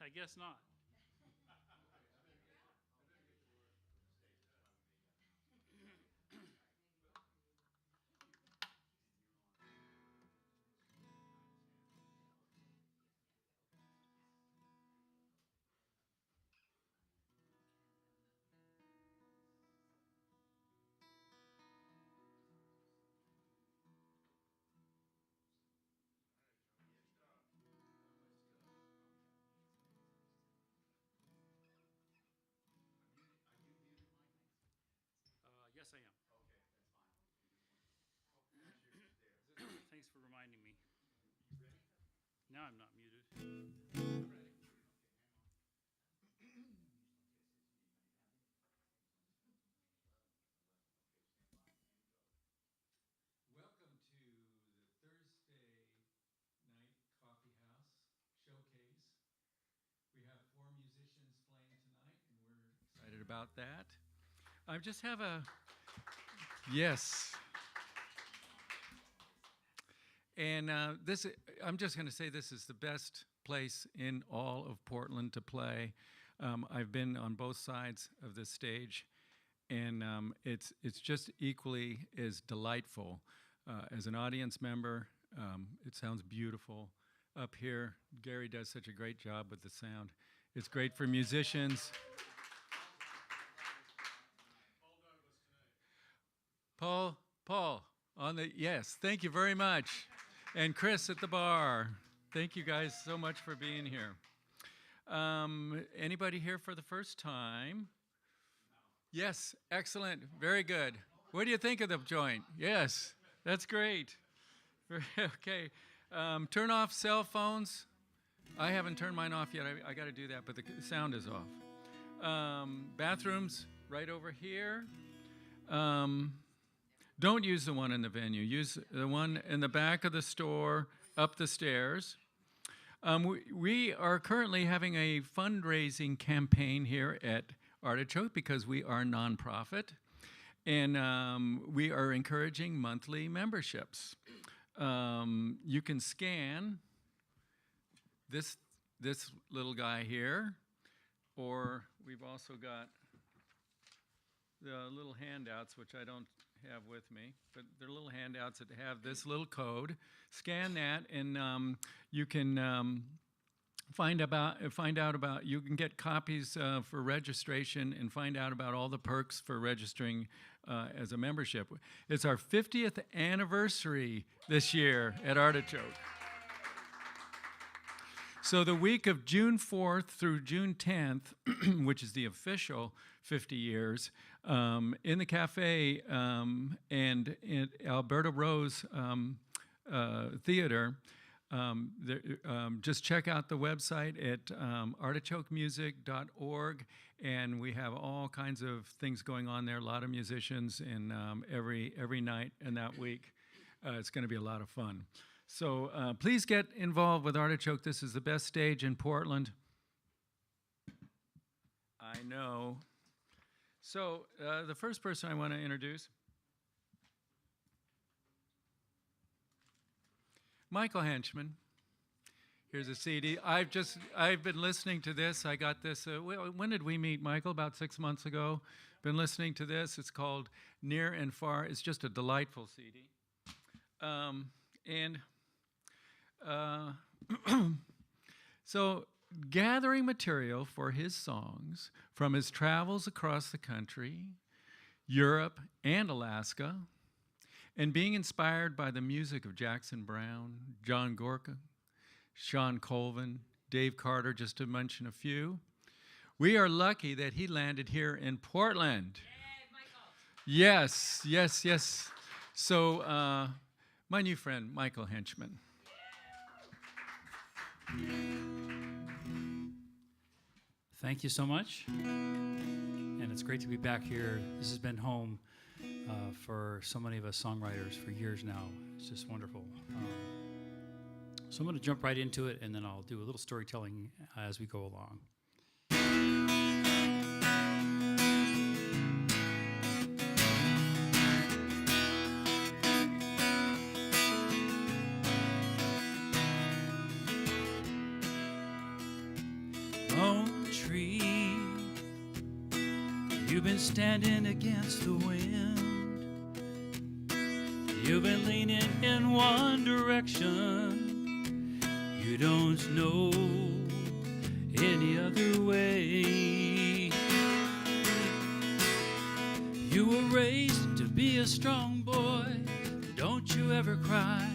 I guess not. Yes, I am. Okay, that's fine. Oh, Thanks for reminding me. you ready? Now I'm not muted. I'm ready. Okay, hang on. Welcome to the Thursday Night Coffeehouse Showcase. We have 4 musicians playing tonight, and we're excited about that. I just have a yes. And I'm just going to say this is the best place in all of Portland to play. I've been on both sides of this stage, and it's just equally as delightful as an audience member. It sounds beautiful up here. Gary does such a great job with the sound. It's great for musicians. Paul, on the, yes, thank you very much. And Chris at the bar. Thank you guys so much for being here. Anybody here for the first time? Yes, excellent, very good. What do you think of the joint? Yes, that's great. Okay, turn off cell phones. I haven't turned mine off yet, I gotta do that, but the sound is off. Bathrooms right over here. Don't use the one in the venue. Use the one in the back of the store, up the stairs. We are currently having a fundraising campaign here at Artichoke because we are nonprofit, and we are encouraging monthly memberships. You can scan this little guy here, or we've also got the little handouts, which I don't have with me, but they're little handouts that have this little code. Scan that, and you can find out about. You can get copies for registration and find out about all the perks for registering as a membership. It's our 50th anniversary this year at Artichoke. So the week of June 4th through June 10th, which is the official 50 years, in the cafe and in Alberta Rose Theater, just check out the website at artichokemusic.org, and we have all kinds of things going on there, a lot of musicians, and every night in that week. It's going to be a lot of fun. So please get involved with Artichoke. This is the best stage in Portland. I know. So the first person I want to introduce, Michael Henchman. Here's a CD. I've been listening to this. I got this. When did we meet, Michael? About 6 months ago. Been listening to this. It's called Near and Far. It's just a delightful CD. So gathering material for his songs from his travels across the country, Europe, and Alaska, and being inspired by the music of Jackson Browne, John Gorka, Sean Colvin, Dave Carter, just to mention a few. We are lucky that he landed here in Portland. Yay, Michael. Yes. So my new friend, Michael Henchman. Thank you so much. And it's great to be back here. This has been home for so many of us songwriters for years now. It's just wonderful. So I'm going to jump right into it, and then I'll do a little storytelling as we go along. been standing against the wind. You've been leaning in one direction. You don't know any other way. You were raised to be a strong boy. Don't you ever cry.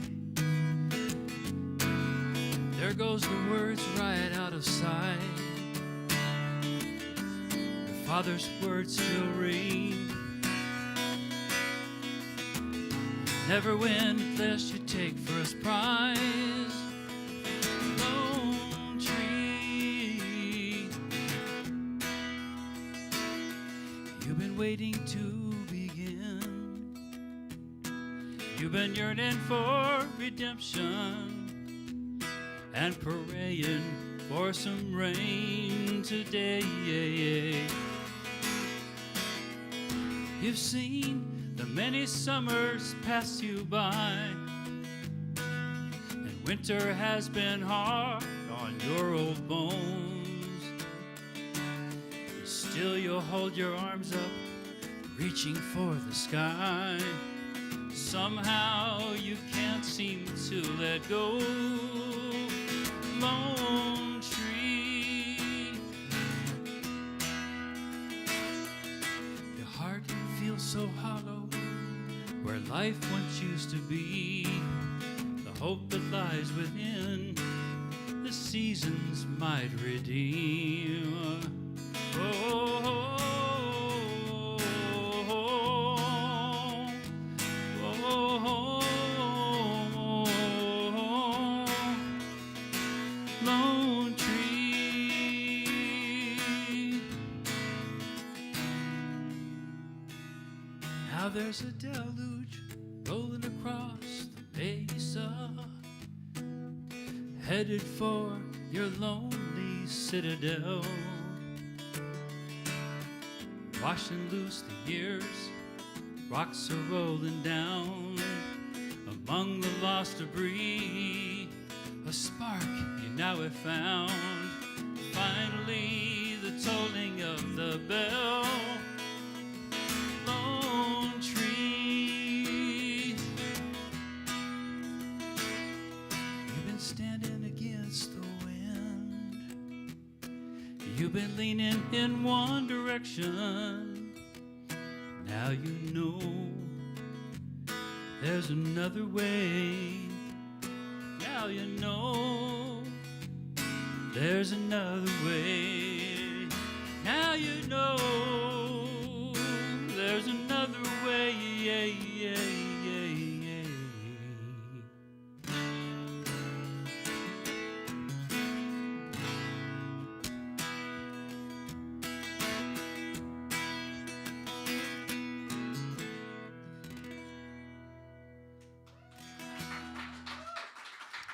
There goes the words right out of sight. Your father's words still ring. Never win unless you take first prize. Lone tree. You've been waiting to begin. You've been yearning for redemption and praying for some rain today. You've seen the many summers pass you by, and winter has been hard on your old bones. Still you'll hold your arms up, reaching for the sky. Somehow you can't seem to let go. Lone tree. Your heart feels so hollow, where life once used to be. The hope that lies within, the seasons might redeem. Oh, oh, oh, oh, oh, lone tree. Now there's a deluge rolling across the mesa, headed for your lonely citadel. Washing loose the years, rocks are rolling down. Among the lost debris, a spark you now have found. Finally, the tolling of the bell. Lone tree. You've been standing against the wind. You've been leaning in one direction. Now you know there's another way. Now you know there's another way. Now you know there's another way. Yeah, yeah, yeah, yeah.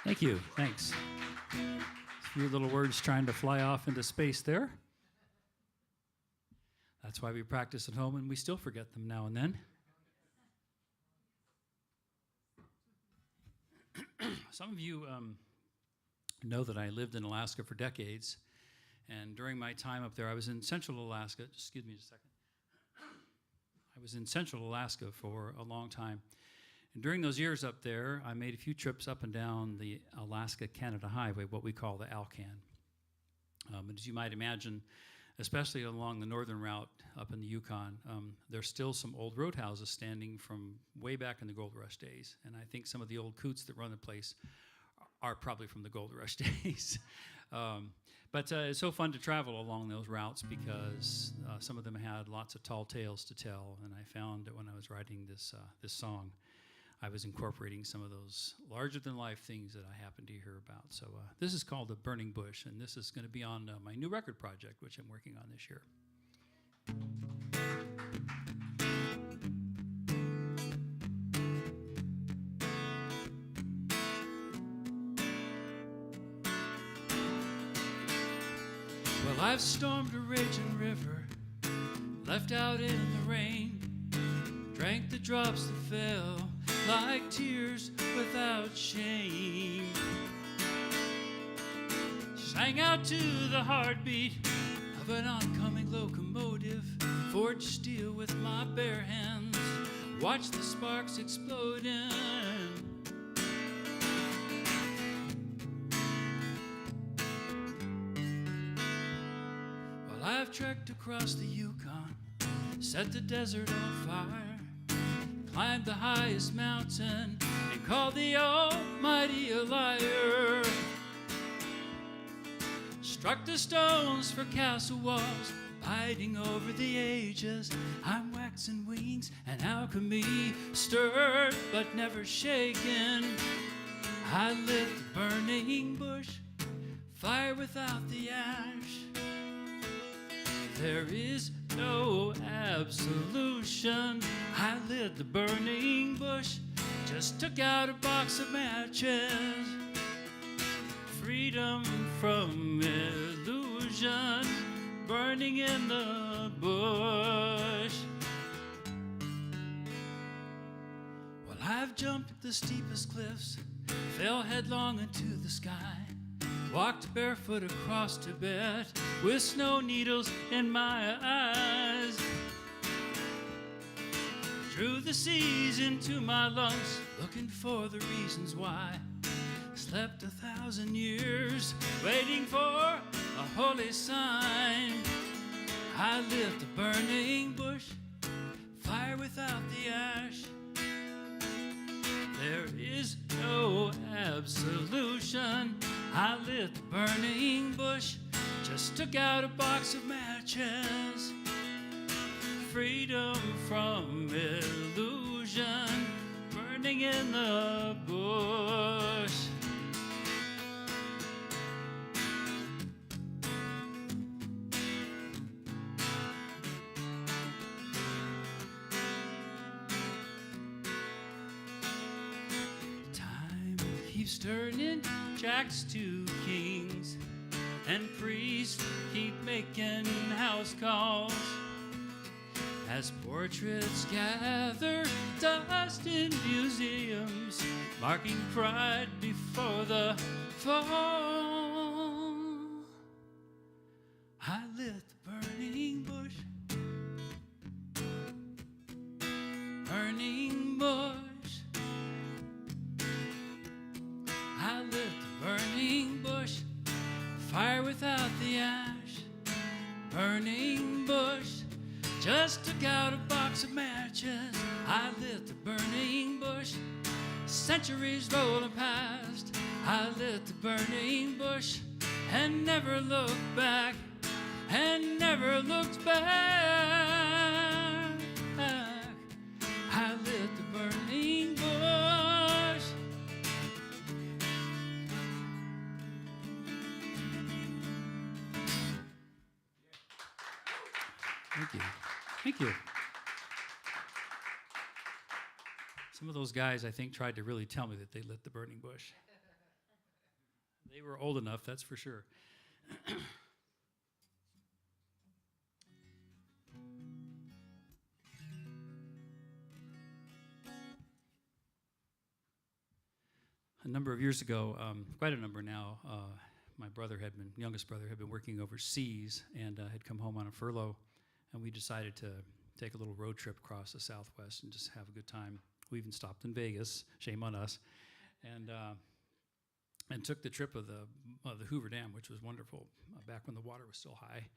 Thank you. Thanks. A few little words trying to fly off into space there. That's why we practice at home, and we still forget them now and then. Some of you know that I lived in Alaska for decades, and during my time up there, I was in Central Alaska. Just excuse me just a second. I was in Central Alaska for a long time. And during those years up there, I made a few trips up and down the Alaska-Canada Highway, what we call the Alcan. And as you might imagine, especially along the northern route up in the Yukon, there's still some old roadhouses standing from way back in the Gold Rush days. And I think some of the old coots that run the place are probably from the Gold Rush days. But it's so fun to travel along those routes because some of them had lots of tall tales to tell. And I found that when I was writing this song, I was incorporating some of those larger-than-life things that I happened to hear about. So this is called The Burning Bush, and this is going to be on my new record project, which I'm working on this year. Well, I've stormed a raging river, left out in the rain, drank the drops that fell like tears without shame. Sang out to the heartbeat of of an oncoming locomotive, forged steel with my bare hands, watch the sparks exploding. Well, I've trekked across the Yukon, set the desert on fire, climbed the highest mountain, and called the Almighty a liar. Struck the stones for castle walls, biting over the ages. I'm waxing wings and alchemy, stirred but never shaken. I lit the burning bush, fire without the ash. There is no absolution. I lit the burning bush, just took out a box of matches. Freedom from illusion, burning in the bush. Well, I've jumped the steepest cliffs, fell headlong into the sky, walked barefoot across Tibet with snow needles in my eyes. Drew the seas into my lungs, looking for the reasons why. Slept 1,000 years, waiting for a holy sign. I lit the burning bush, fire without the ash. There is no absolution. I lit the burning bush, just took out a box of matches. Freedom from illusion, burning in the bush. Keeps turning, jacks to kings, and priests keep making house calls. As portraits gather dust in museums, marking pride before the fall. I lit the burning bush, burning bush. I lit the burning bush, fire without the ash. Burning bush, just took out a box of matches. I lit the burning bush, centuries rolling past. I lit the burning bush and never looked back, and never looked back. I lit the burning bush. Thank you. Thank you. Some of those guys, I think, tried to really tell me that they lit the burning bush. They were old enough, that's for sure. A number of years ago, quite a number now, my youngest brother had been working overseas and had come home on a furlough. And we decided to take a little road trip across the Southwest and just have a good time. We even stopped in Vegas, shame on us, and took the trip of the Hoover Dam, which was wonderful, back when the water was still high.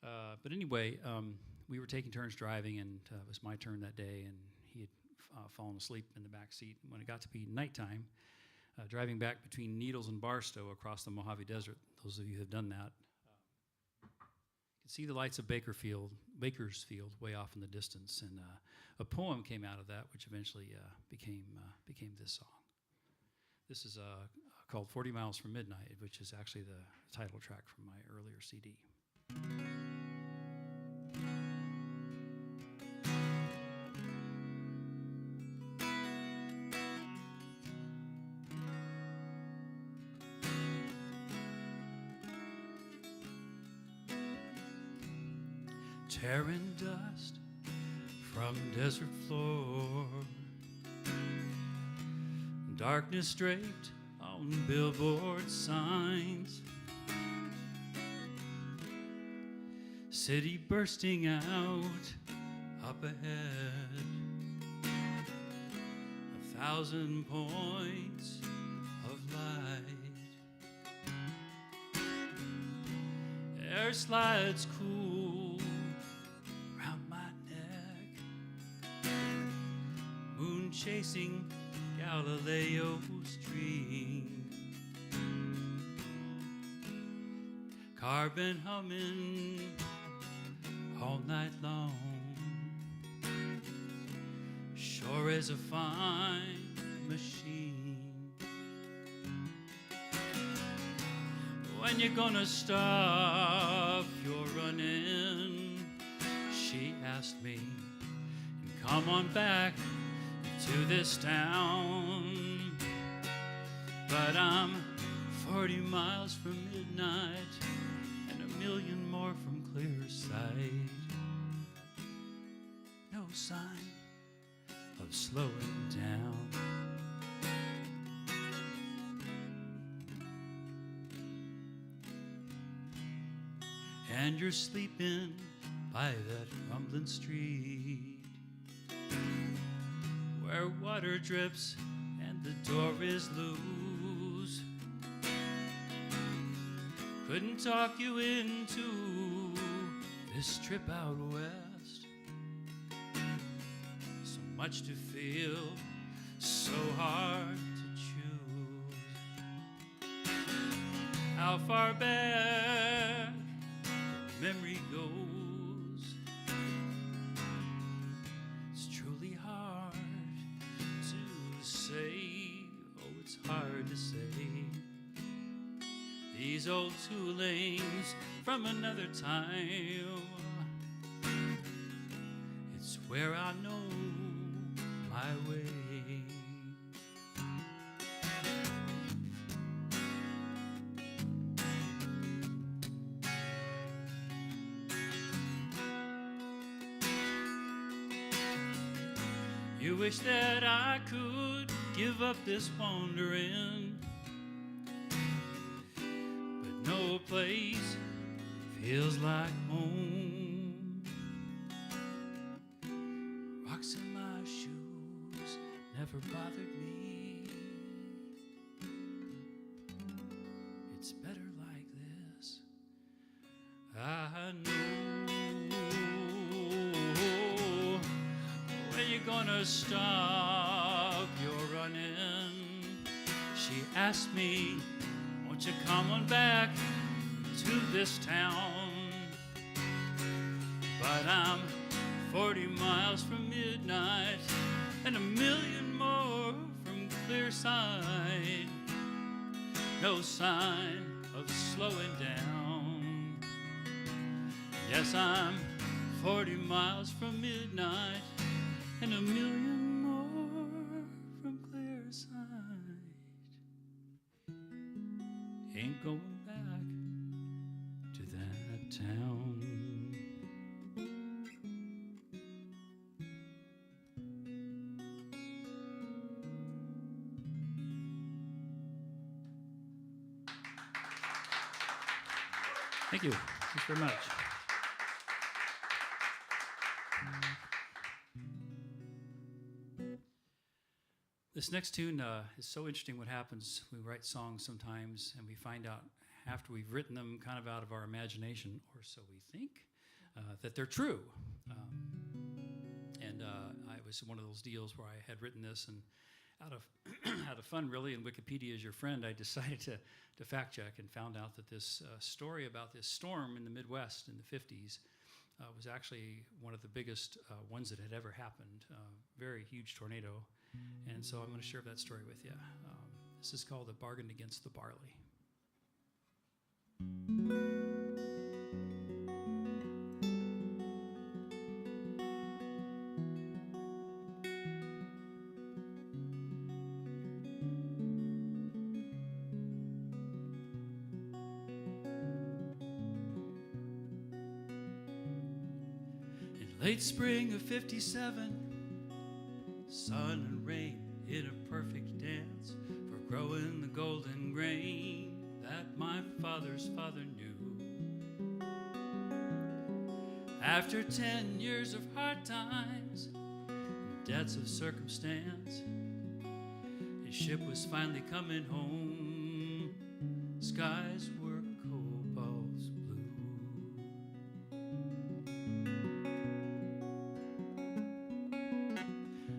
But anyway, we were taking turns driving, and it was my turn that day, and he had fallen asleep in the back seat. When it got to be nighttime, driving back between Needles and Barstow across the Mojave Desert, those of you who have done that, you can see the lights of Bakersfield way off in the distance, and a poem came out of that, which eventually became this song. This is called 40 Miles from Midnight, which is actually the title track from my earlier CD. Tearing dust from desert floor, darkness draped on billboard signs, city bursting out up ahead, 1,000 points of light. Air slides cool round my neck, moon chasing Galileo's dream. Carbon humming all night long, sure is a fine machine. When you gonna stop your running? She asked me, and come on back to this town. But I'm 40 miles from midnight, and 1,000,000 more from clear sight. No sign of slowing down. And you're sleeping by that rumbling street, where water drips and the door is loose. Couldn't talk you into this trip out west. So much to feel, so hard to choose. How far back the memory goes, it's truly hard to say. Oh, it's hard to say. These old two lanes from another time, it's where I know my way. You wish that I could give up this wandering, but no place feels like home. Rocks in my shoes never bothered me. It's better like this, I know. When you gonna stop your running? She asked me, won't you come on back to this town? But I'm 40 miles from midnight and 1,000,000 more from clear sight. No sign of slowing down. Yes, I'm 40 miles from midnight and 1,000,000 more from clear sight. Ain't going back to that town. Thank you. Thanks very much. This next tune is so interesting what happens. We write songs sometimes and we find out after we've written them kind of out of our imagination, or so we think, that they're true. I was one of those deals where I had written this, and out of fun really, and Wikipedia is your friend, I decided to fact check and found out that this story about this storm in the Midwest in the 50s was actually one of the biggest ones that had ever happened. Very huge tornado. And so I'm going to share that story with you. This is called The Bargain Against the Barley. In late spring of '57, sun and rain in a perfect dance for growing the golden grain that my father's father knew. After 10 years of hard times and debts of circumstance, his ship was finally coming home. Skies were cobalt blue.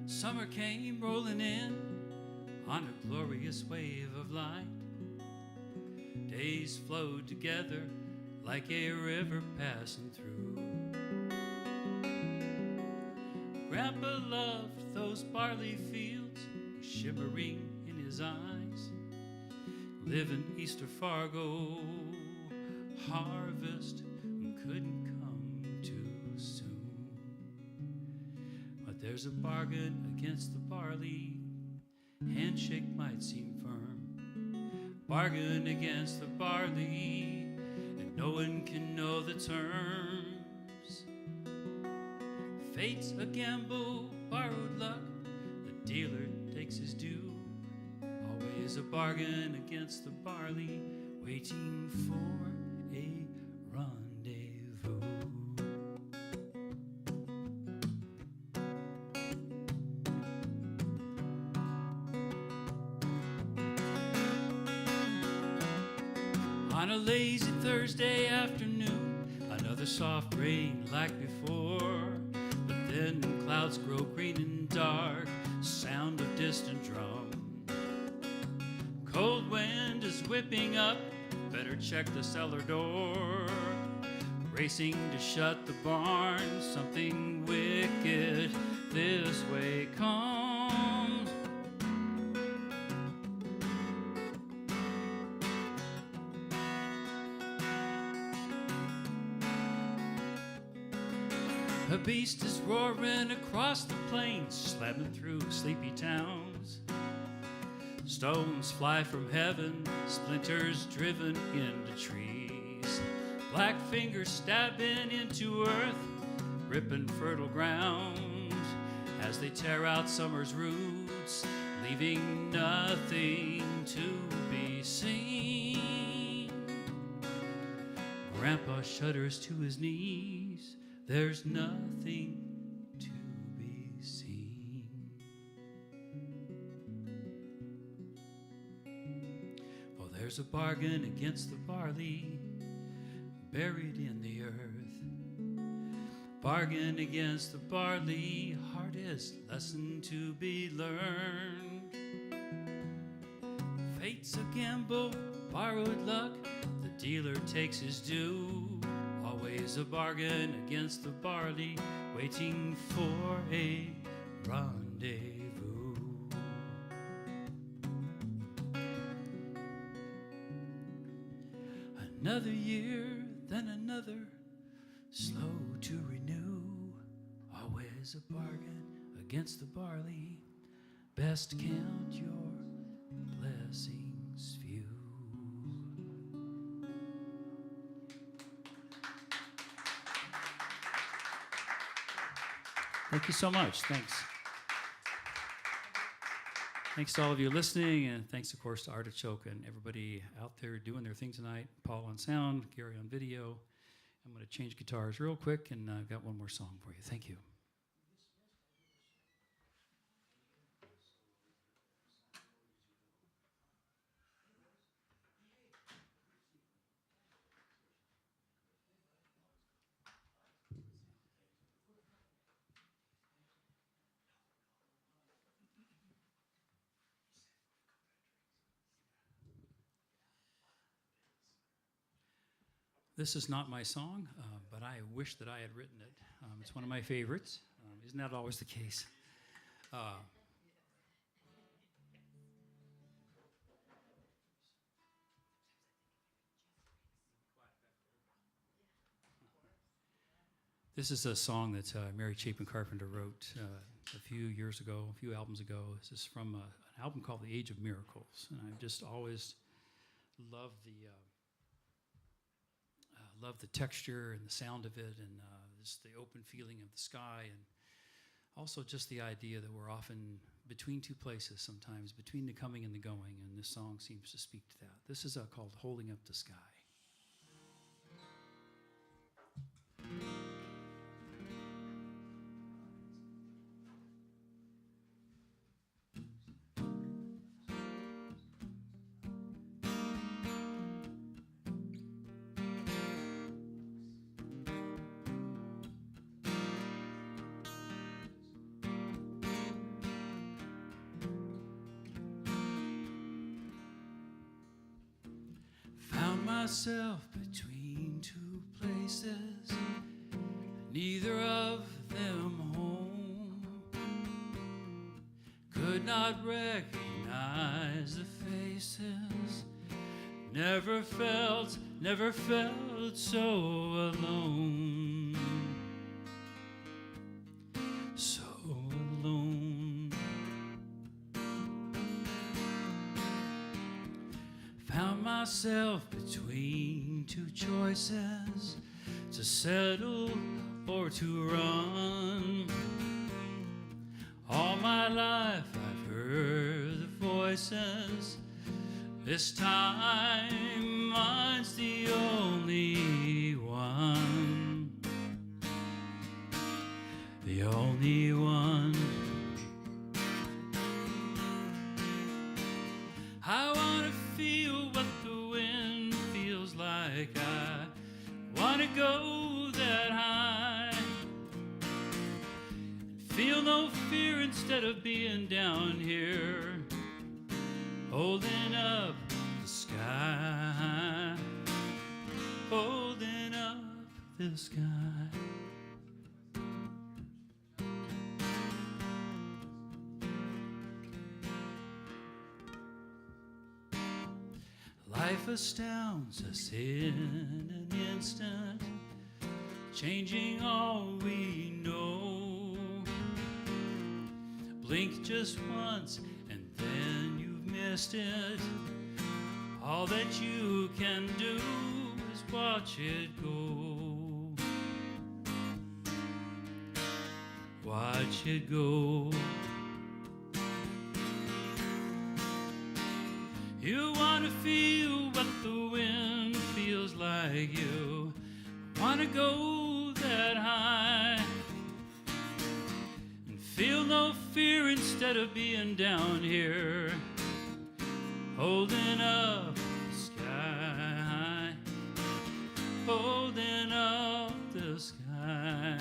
Summer came rolling in on a glorious wave of light. Days flowed together like a river passing through. Grandpa loved those barley fields shimmering in his eyes. Living Easter Fargo, harvest couldn't come too soon. But there's a bargain against the barley. Handshake might seem firm. Bargain against the barley, and no one can know the terms. Fate's a gamble, borrowed luck. The dealer takes his due. Always a bargain against the barley, waiting for a rendezvous. On a lazy Thursday afternoon, another soft rain like before. But then clouds grow green and dark, sound of distant drum. Cold wind is whipping up, better check the cellar door. Racing to shut the barn, something wicked this way comes. A beast is roaring across the plains, slamming through sleepy towns. Stones fly from heaven, splinters driven into trees. Black fingers stabbing into earth, ripping fertile ground. As they tear out summer's roots, leaving nothing to be seen. Grandpa shudders to his knees, there's nothing to be seen. Oh, there's a bargain against the barley, buried in the earth. Bargain against the barley, hardest lesson to be learned. Fate's a gamble, borrowed luck, the dealer takes his due. Always a bargain against the barley, waiting for a rendezvous. Another year, then another, slow to renew. Always a bargain against the barley, best count your blessings few. Thank you so much. Thanks. Thanks to all of you listening, and thanks, of course, to Artichoke and everybody out there doing their thing tonight. Paul on sound, Gary on video. I'm going to change guitars real quick, and I've got one more song for you. Thank you. This is not my song, but I wish that I had written it. It's one of my favorites. Isn't that always the case? This is a song that Mary Chapin Carpenter wrote a few years ago, a few albums ago. This is from an album called The Age of Miracles, and I've just always loved the texture and the sound of it, and just the open feeling of the sky, and also just the idea that we're often between two places sometimes, between the coming and the going, and this song seems to speak to that. This is called Holding Up the Sky. myself between two places, neither of them home. Could not recognize the faces, never felt so alone. So alone. Found myself between two choices, to settle or to run. All my life I've heard the voices, this time mine's the only one. The only one. I wanna feel what the wind feels like. I wanna go that high, feel no fear instead of being down here, holding up the sky, holding up the sky. Life astounds us in an instant, changing all we know. Blink just once and then you've missed it. All that you can do is watch it go. Watch it go. You wanna feel what the wind feels like. You wanna go that high and feel no fear instead of being down here, holding up the sky, holding up the sky.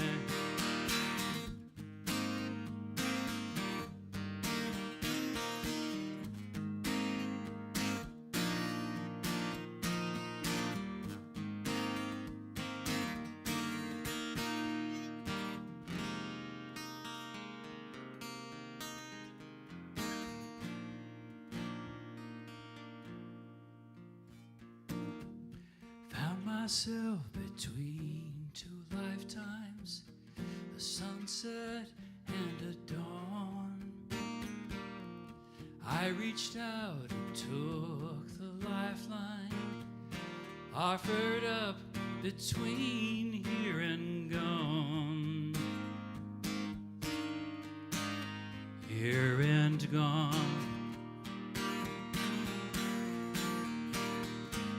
Myself between two lifetimes, a sunset and a dawn. I reached out and took the lifeline, offered up between here and gone. Here and gone.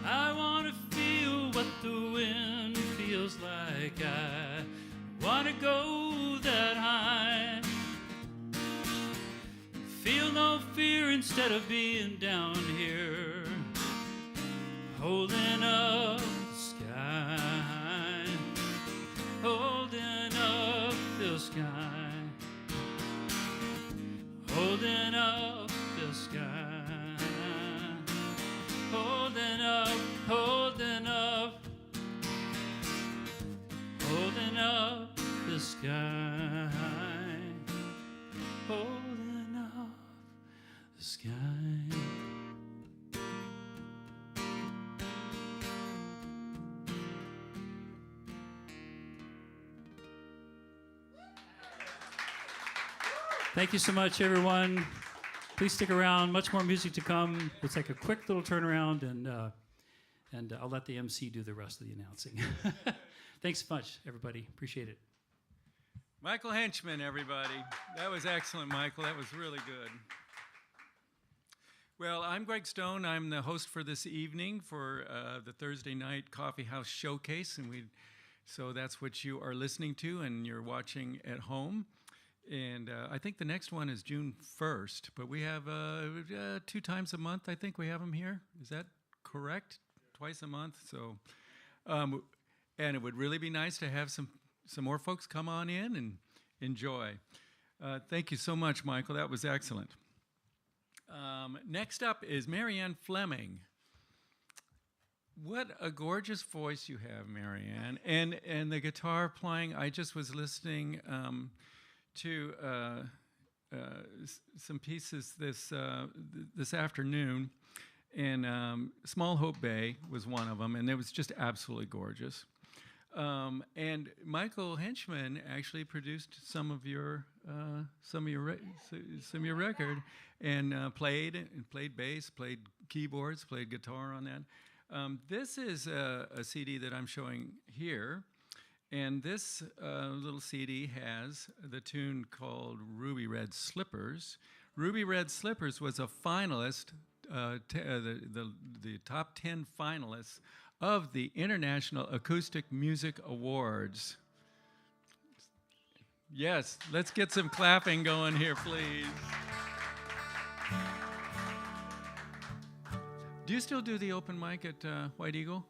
I wanna feel what the wind feels like. I wanna go that high, feel no fear instead of being down here, holding up the sky, holding up the sky, holding up the sky. Holding up, holding up, holding up the sky, holding up the sky. Thank you so much, everyone. Please stick around. Much more music to come. We'll take a quick little turnaround, and I'll let the MC do the rest of the announcing. Thanks so much, everybody. Appreciate it. Michael Henchman, everybody. That was excellent, Michael. That was really good. Well, I'm Greg Stone. I'm the host for this evening for the Thursday Night Coffeehouse Showcase, and so that's what you are listening to and you're watching at home. And I think the next one is June 1st, but we have 2 times a month, I think we have them here. Is that correct? Twice a month. So, and it would really be nice to have some more folks come on in and enjoy. Thank you so much, Michael. That was excellent. Next up is Marianne Flemming. What a gorgeous voice you have, Marianne, and the guitar playing. I just was listening to some pieces this afternoon, and Small Hope Bay was one of them, and it was just absolutely gorgeous. And Michael Henchman actually produced some of your record, and played bass, played keyboards, played guitar on that. This is a CD that I'm showing here, and this little CD has the tune called Ruby Red Slippers. Ruby Red Slippers was a finalist, the top 10 finalists of the International Acoustic Music Awards. Yes, let's get some clapping going here, please. Do you still do the open mic at White Eagle?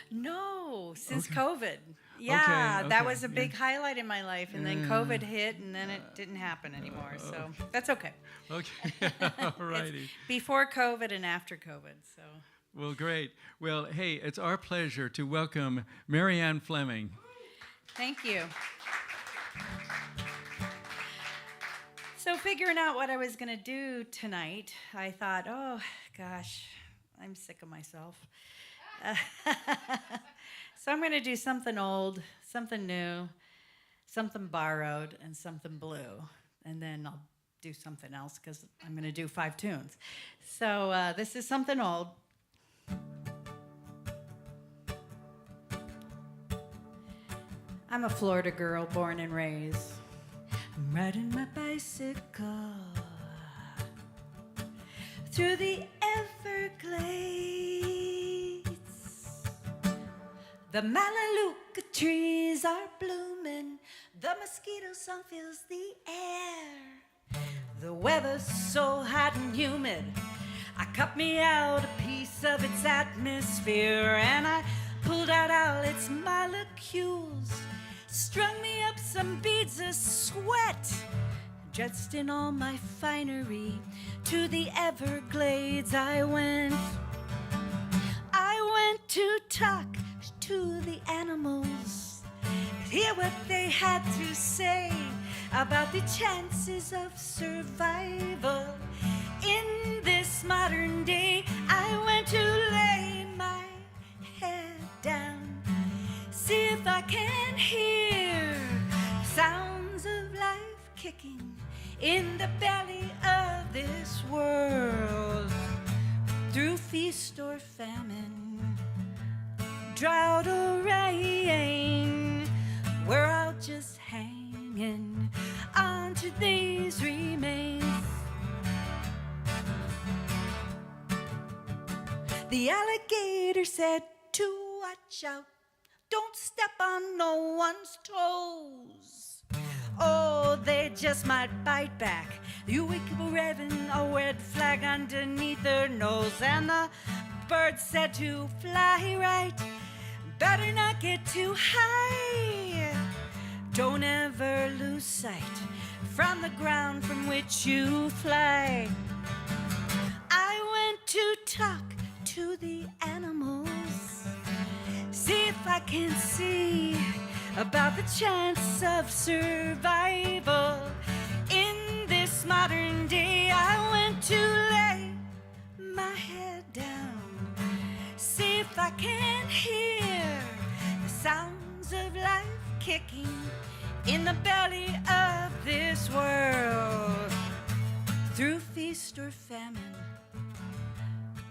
No, since Okay. COVID. Yeah, Okay, that was a big yeah. highlight in my life, and then COVID hit, and then it didn't happen anymore. So that's okay. Okay, all righty. It's before COVID and after COVID. So Well, great. Well, hey, it's our pleasure to welcome Marianne Flemming. thank you. So figuring out what I was going to do tonight, I thought, oh gosh, I'm sick of myself. So I'm going to do something old, something new, something borrowed, and something blue. And then I'll do something else because I'm going to do 5 tunes. So this is something old. I'm a Florida girl born and raised. I'm riding my bicycle through the Everglades. The Melaleuca trees are blooming. The mosquito song fills the air. The weather's so hot and humid. I cut me out a piece of its atmosphere, and I pulled out all its molecules. Strung me up some beads of sweat. Dressed in all my finery, to the Everglades I went. I went to talk to the animals, hear what they had to say about the chances of survival in this modern day. I went to lay my head down, see if I can hear sounds of life kicking in the belly of this world. Through feast or famine, drought or rain, we're all just hanging on to these remains. The alligator said to watch out, don't step on no one's toes. Oh, they just might bite back. You wake up revving a red flag underneath their nose. And the bird said to fly right, better not get too high. Don't ever lose sight from the ground from which you fly. I went to talk to the animals, see if I can see about the chance of survival in this modern day. I went to lay my head down, see if I can hear the sounds of life kicking in the belly of this world. Through feast or famine,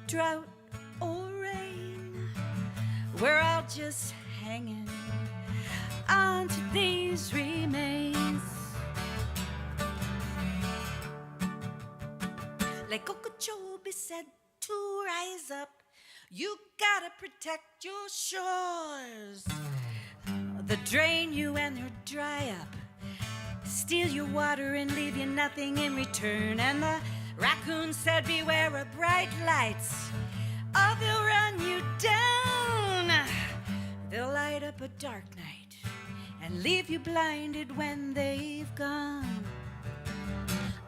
drought or rain, we're all just hanging on to these remains. Like Okeechobee said to rise up, you gotta protect your shores. They'll drain you and they'll dry up, steal your water and leave you nothing in return. And the raccoon said beware of bright lights, or they'll run you down. They'll light up a dark night and leave you blinded when they've gone.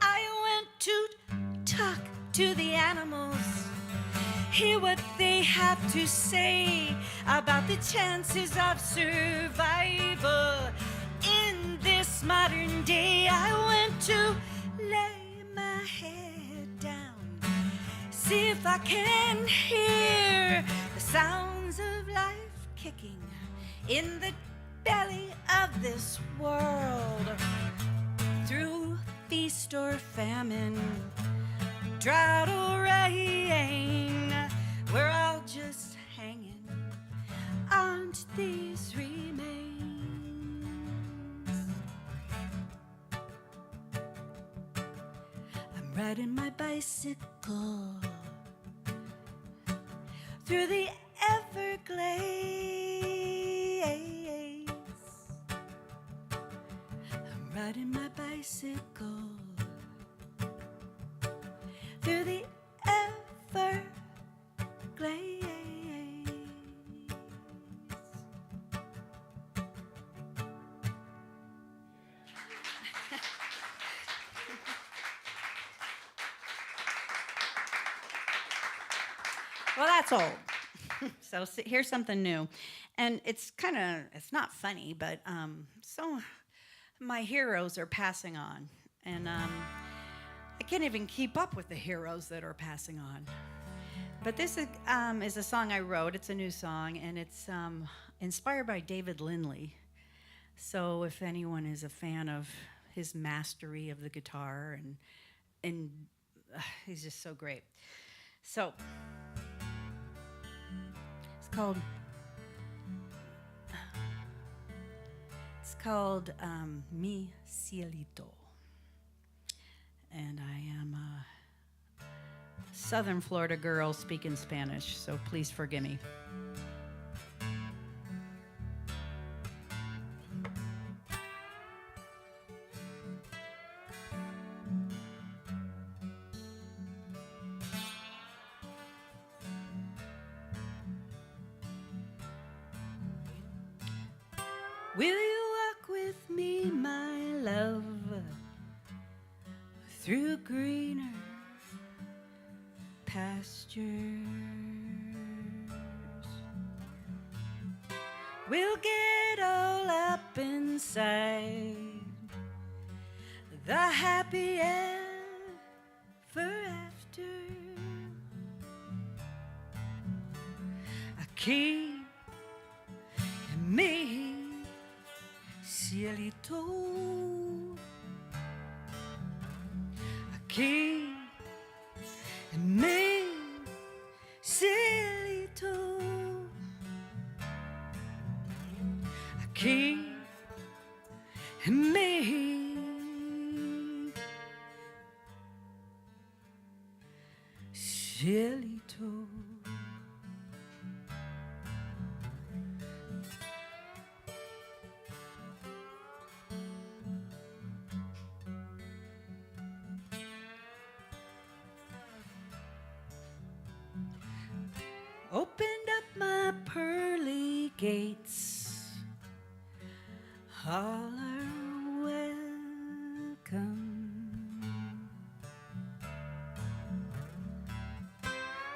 I went to talk to the animals, hear what they have to say about the chances of survival. In this modern day, I went to lay my head down, see if I can hear the sounds of life kicking in the belly of this world. Through feast or famine, drought or rain, we're all just hanging on to these remains. I'm riding my bicycle through the Everglades. I'm riding my bicycle through the Everglades. Well, that's old. So here's something new. And it's not funny, but so my heroes are passing on. And I can't even keep up with the heroes that are passing on. But this is a song I wrote. It's a new song, and it's inspired by David Lindley. So if anyone is a fan of his mastery of the guitar, and he's just so great. So it's called Mi Cielito. And I am a Southern Florida girl speaking Spanish, so please forgive me. Will you walk with me, my love, through greener pastures? We'll get all up inside the happy ever after. Aquí me cielito, aquí me cielito, aquí me cielito. Opened up my pearly gates, all are welcome.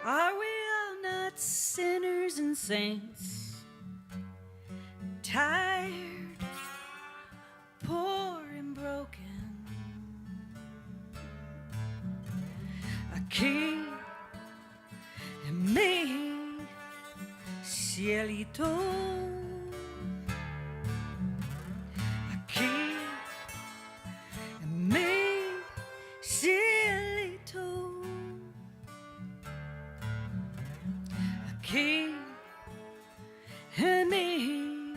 Are we all not sinners and saints, tired, poor and broken? Aquí and me, cielito, aquí and me, cielito, aquí and me,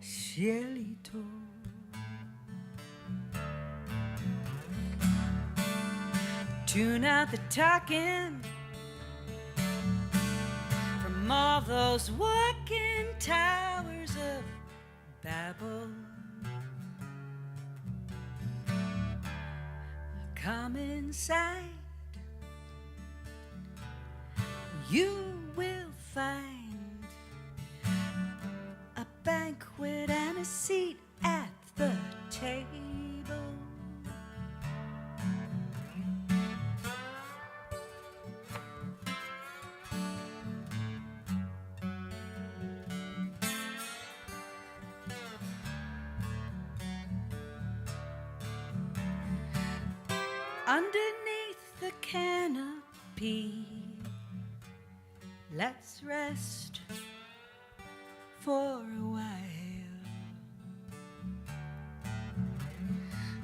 cielito. Tune out the talking from all those walking towers of Babel. Come inside, you will find a banquet and a seat at the table. underneath the canopy. Let's rest for a while.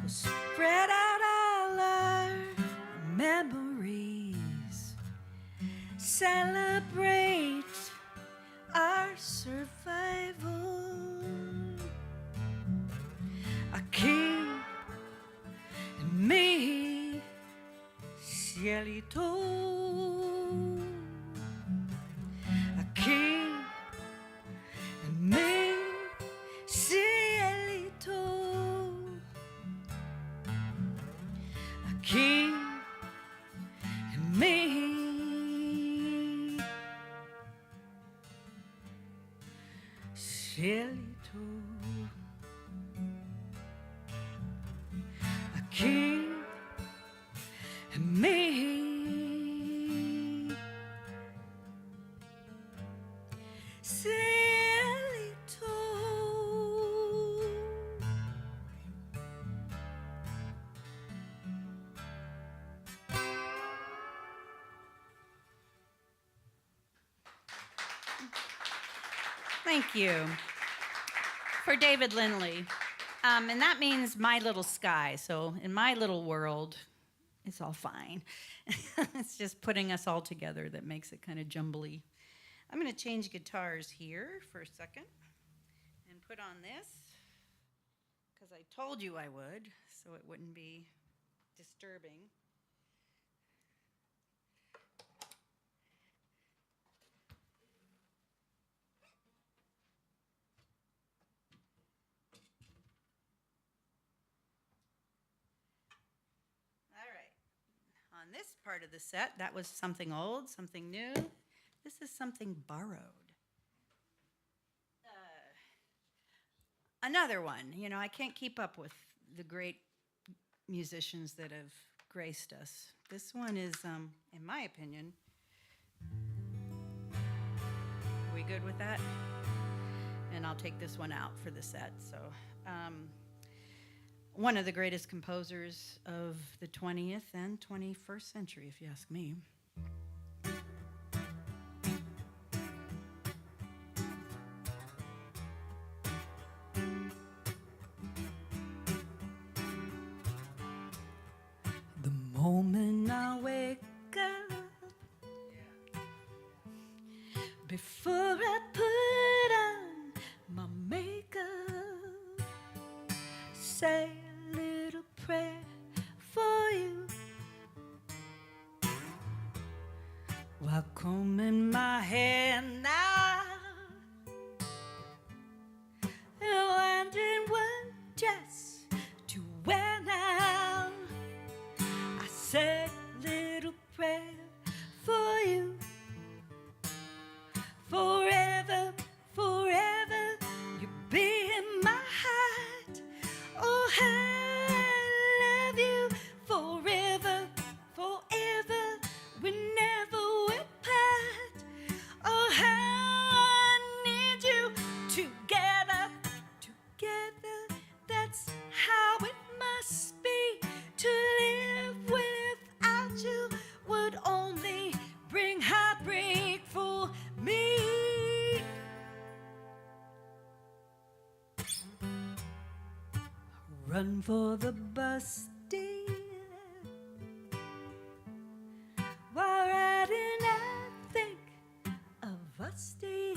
Spread out all our memories. Celebrate our survival. A king and me, cielito. A king and me, cielito. A king and me, cielito. A king and me, cielito. Thank you. For David Lindley. And that means my little sky. So in my little world, it's all fine. It's just putting us all together that makes it kind of jumbly. I'm going to change guitars here for a second and put on this because I told you I would, so it wouldn't be disturbing. On this part of the set, that was something old, something new. This is something borrowed. Another one. You know, I can't keep up with the great musicians that have graced us. This one is, in my opinion, are we good with that? And I'll take this one out for the set. So, one of the greatest composers of the 20th and 21st century, if you ask me. The moment I wake up, before I put on my makeup, say a little prayer for you while combing my hair now, and wondering what dress to wear now. I said a little prayer for you. Forever, forever, you'll be in my heart. Oh, I love you forever, forever, we never will part. Oh, how I need you together, together, that's how it must be. To live without you would only bring heartbreak for me. Run for the bus, dear. While riding, I think of us, dear.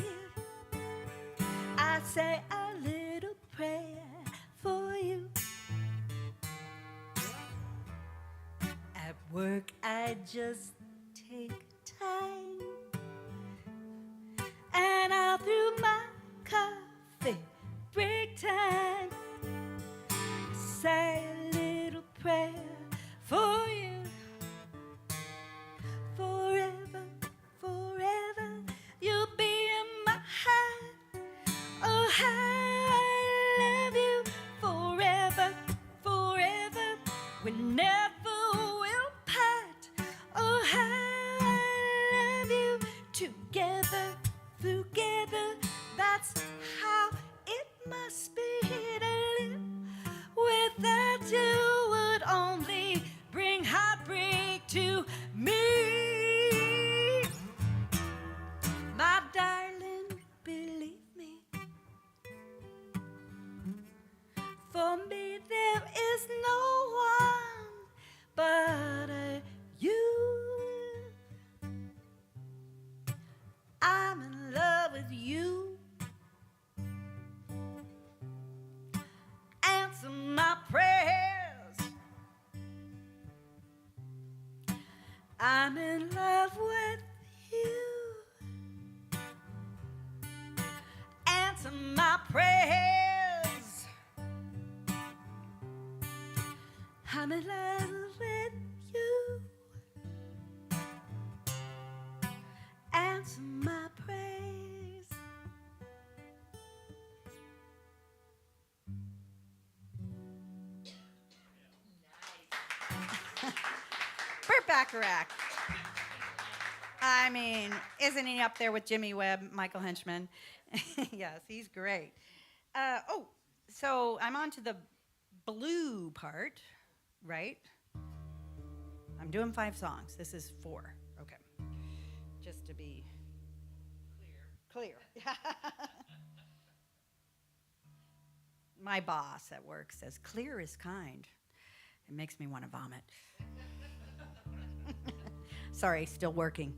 I say a little prayer for you. At work, I just take time, and all through my coffee break time, say a little prayer for you. Forever, forever, you'll be in my heart. Oh, I love you forever, forever, we never will part. Oh, I love you together, together, that's how it must be. To live without you would only bring harm. I'm in love with you. Answer my prayers. I'm in love with you. Answer my praise. Burt Bacharach. I mean, isn't he up there with Jimmy Webb, Michael Henchman? Yes, he's great. So I'm on to the blue part, right? I'm doing 5 songs. This is 4. Okay. Just to be clear. My boss at work says, clear is kind. It makes me want to vomit. Sorry, still working.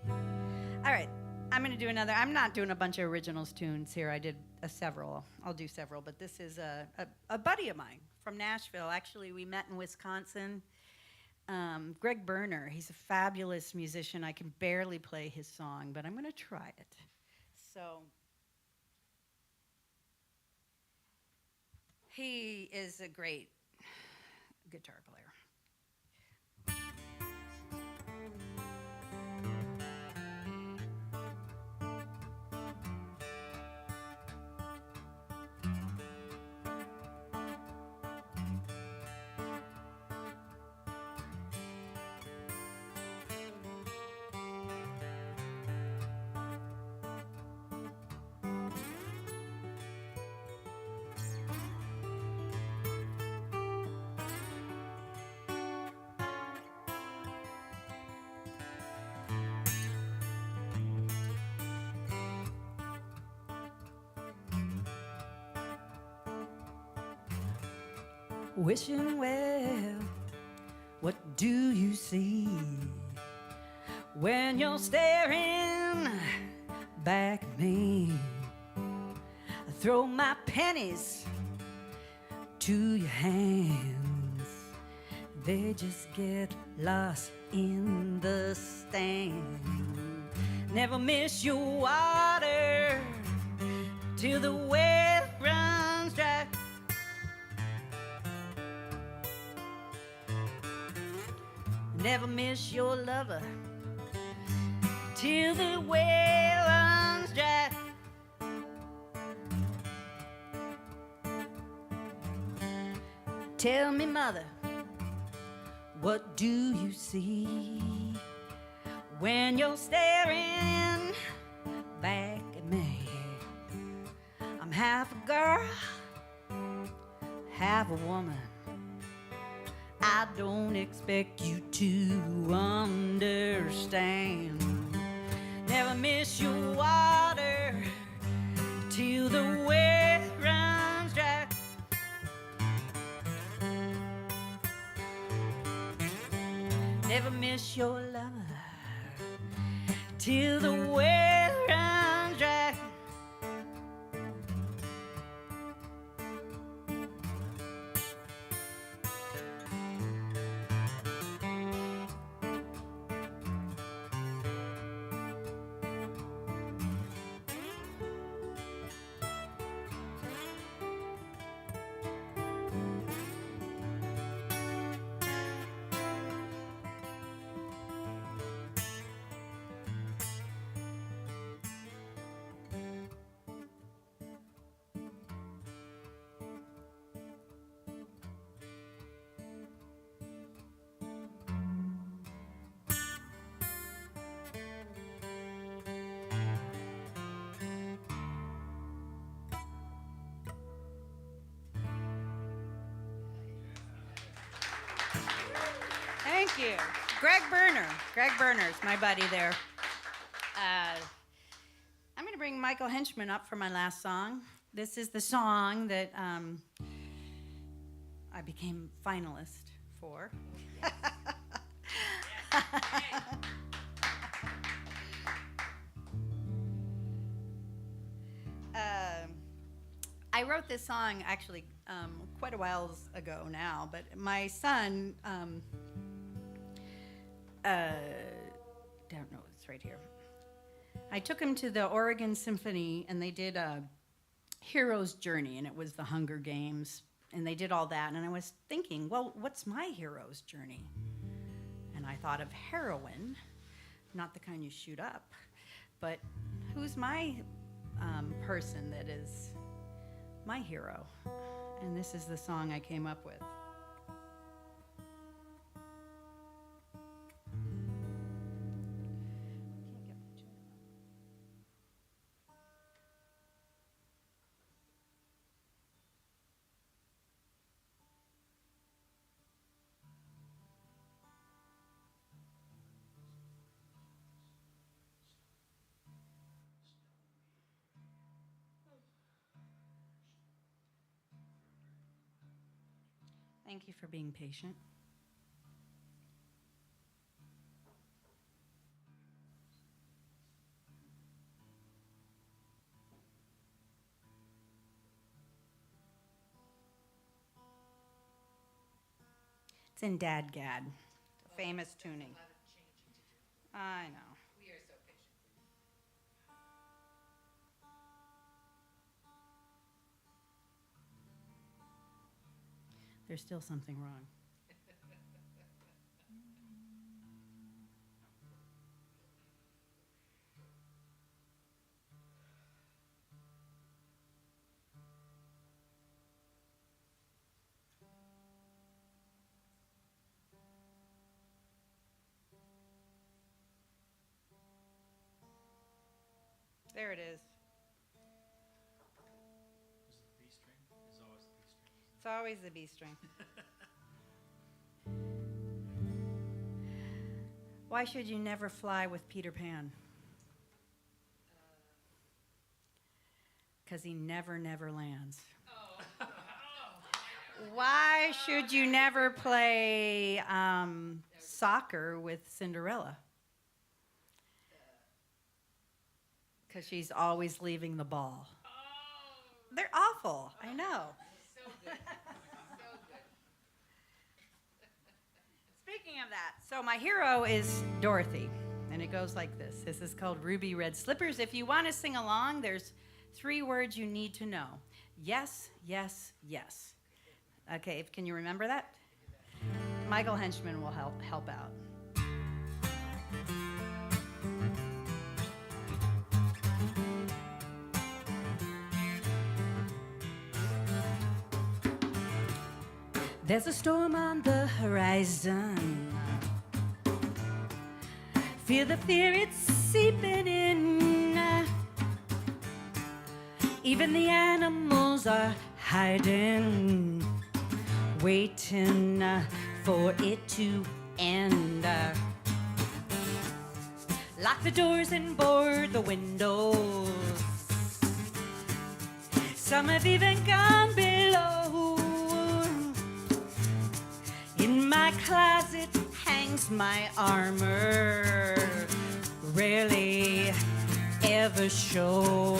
All right, I'm going to do another. I'm not doing a bunch of originals tunes here. I did several. I'll do several, but this is a buddy of mine from Nashville. Actually, we met in Wisconsin. Greg Berner, he's a fabulous musician. I can barely play his song, but I'm going to try it. So he is a great guitar player. Wishing well, what do you see when you're staring back at me? I throw my pennies to your hands, they just get lost in the stand. Never miss your water till the well runs dry. Never miss your lover till the well runs dry. Tell me, mother, what do you see when you're staring back at me? I'm half a girl, half a woman. I don't expect you to understand. Never miss your water till the well runs dry. Never miss your lover till the well runs dry. Thank you. Greg Berner. Greg Berner's my buddy there. I'm going to bring Michael Henchman up for my last song. This is the song that I became finalist for. I wrote this song actually quite a while ago now, but my son, don't know, it's right here. I took him to the Oregon Symphony, and they did a hero's journey, and it was the Hunger Games, and they did all that, and I was thinking, well, what's my hero's journey? And I thought of heroin, not the kind you shoot up, but who's my person that is my hero? And this is the song I came up with. Thank you for being patient. It's in Dad Gad, famous tuning. I know. There's still something wrong. There it is. It's always the B string. Why should you never fly with Peter Pan? Because he never lands. Oh. Why should you never play soccer with Cinderella? Because she's always leaving the ball. Oh. They're awful, I know. So good. So good. Speaking of that, so my hero is Dorothy, and it goes like this. This is called Ruby Red Slippers. If you want to sing along, there's 3 words you need to know. Yes, yes, yes. Okay, can you remember that? Michael Henchman will help out. There's a storm on the horizon. Feel the fear, it's seeping in. Even the animals are hiding, waiting for it to end. Lock the doors and board the windows. Some have even gone below. In my closet hangs my armor, rarely ever show.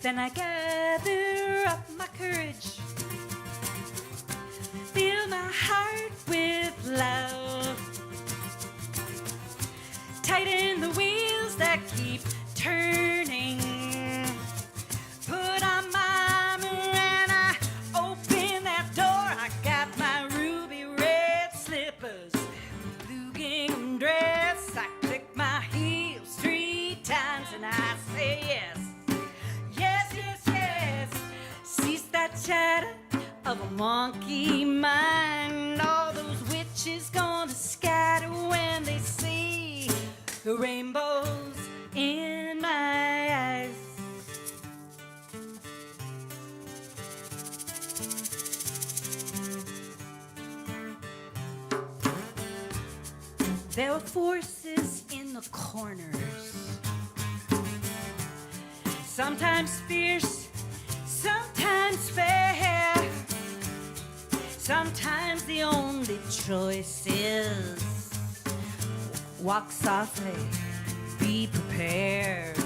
Then I gather up my courage, fill my heart with love, tighten the wheels that keep turning, put on my armor and I open that door. I got my ruby red slippers, blue gingham dress. I click my heels 3 times and I say yes. Yes, yes, yes. Cease that chatter of a monkey mind. All those witches gonna scatter when they see the rainbows in my eyes. There are forces in the corners, sometimes fierce, sometimes fair. Sometimes the only choice is walk softly, be prepared.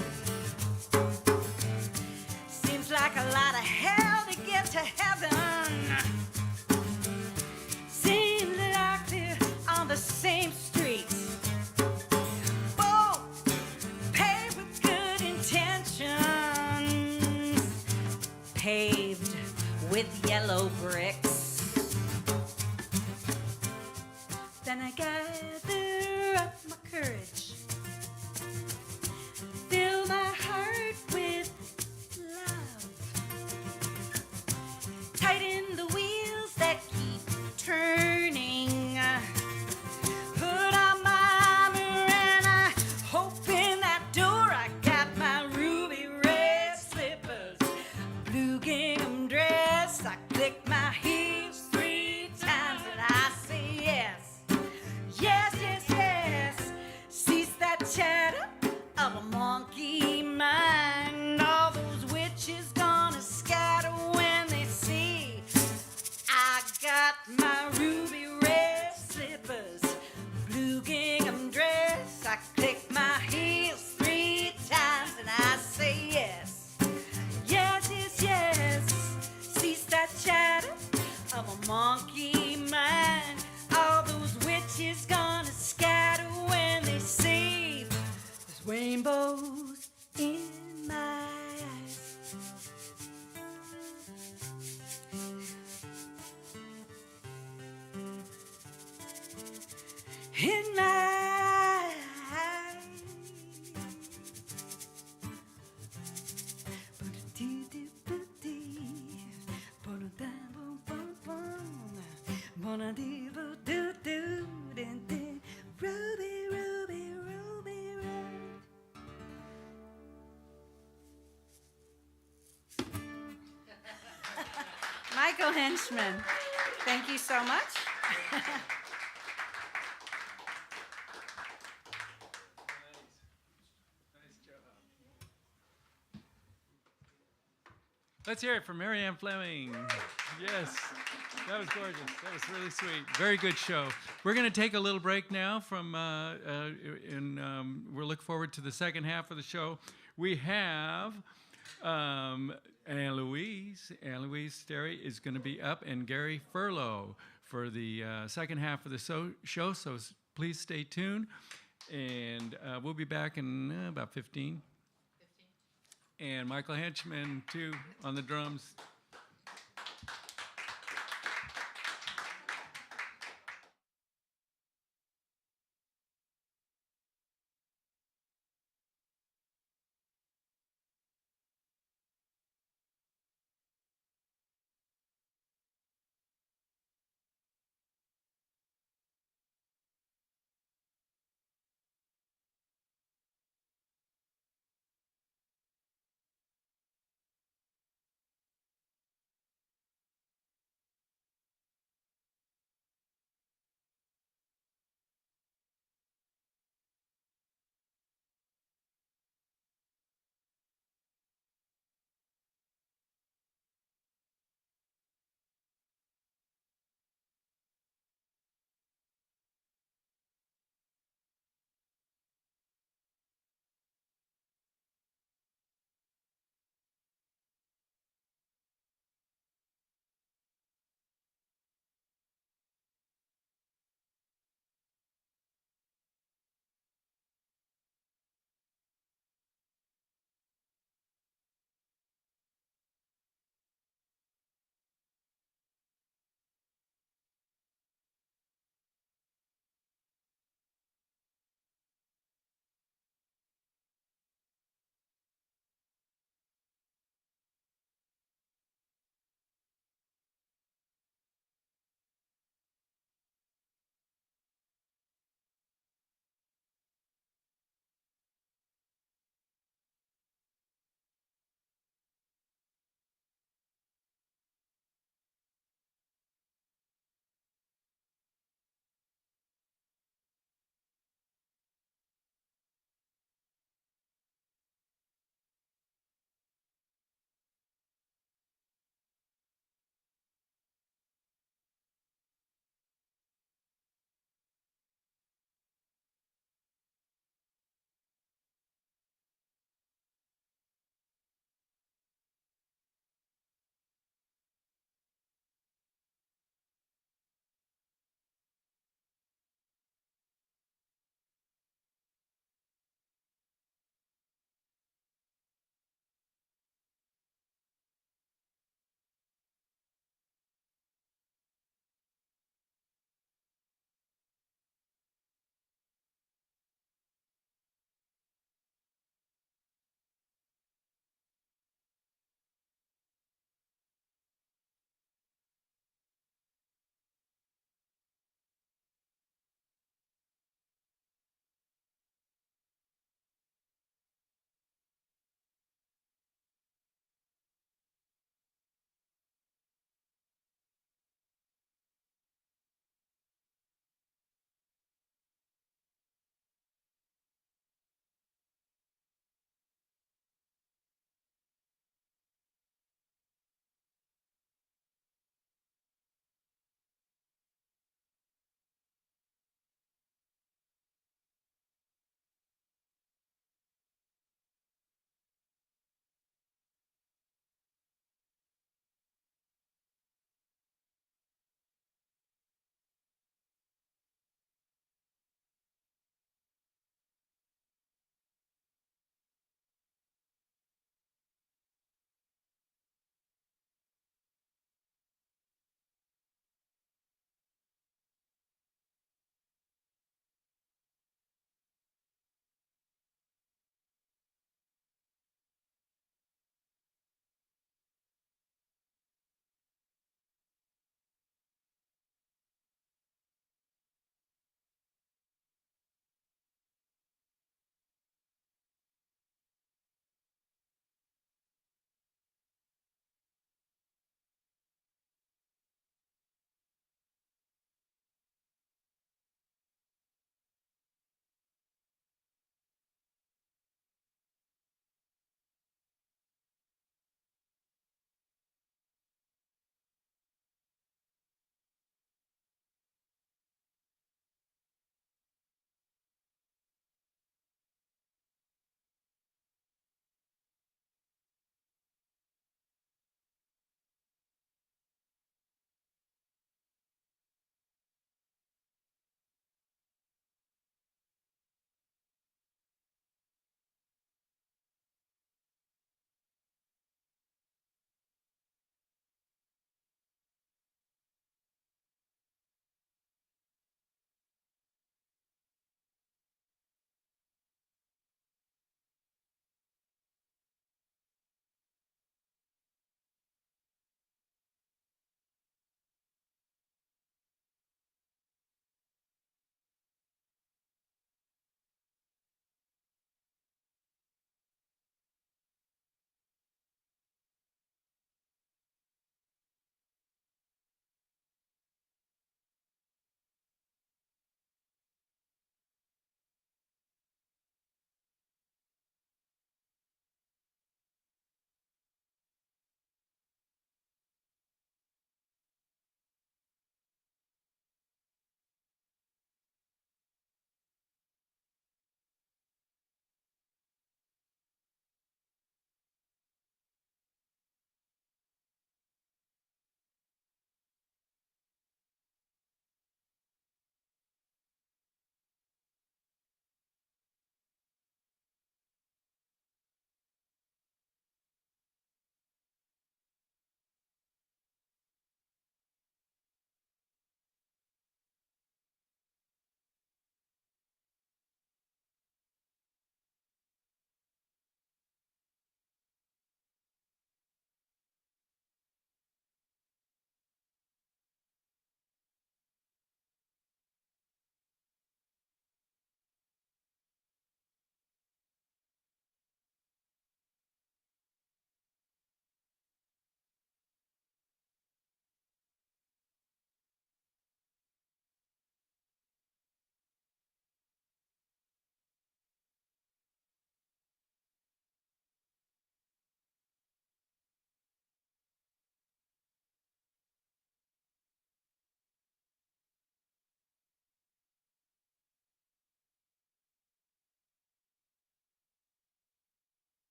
like a lot of hell to get to heaven. Seems like they're on the same streets, both paved with good intentions, paved with yellow bricks. Then I gather up my courage, fill my heart with love, tighten the wheels that keep turning, put on my armor and I hope in that door I got my ruby red slippers, blue gingham dress. I click my heels 3 times and I say yes. Yes, yes, yes. Cease that chatter of a monkey mind. All those witches gonna scatter when they see I got my ruby red slippers, blue gingham dress. I click my heels 3 times and I say yes. Yes, yes, yes. Cease that chatter of a monkey mind. All those witches gonna scatter when they see there's rainbows in my eyes. In my eyes. Ruby, Ruby, Ruby, Ruby. Michael Henchman, thank you so much. Let's hear it for Marianne Flemming. Yes, that was gorgeous. That was really sweet. Very good show. We're going to take a little break now from, we'll look forward to the second half of the show. We have Anne Louise Sterry is going to be up, and Gary Furlow for the second half of the show, so please stay tuned. And we'll be back in about 15. And Michael Henchman, too, on the drums.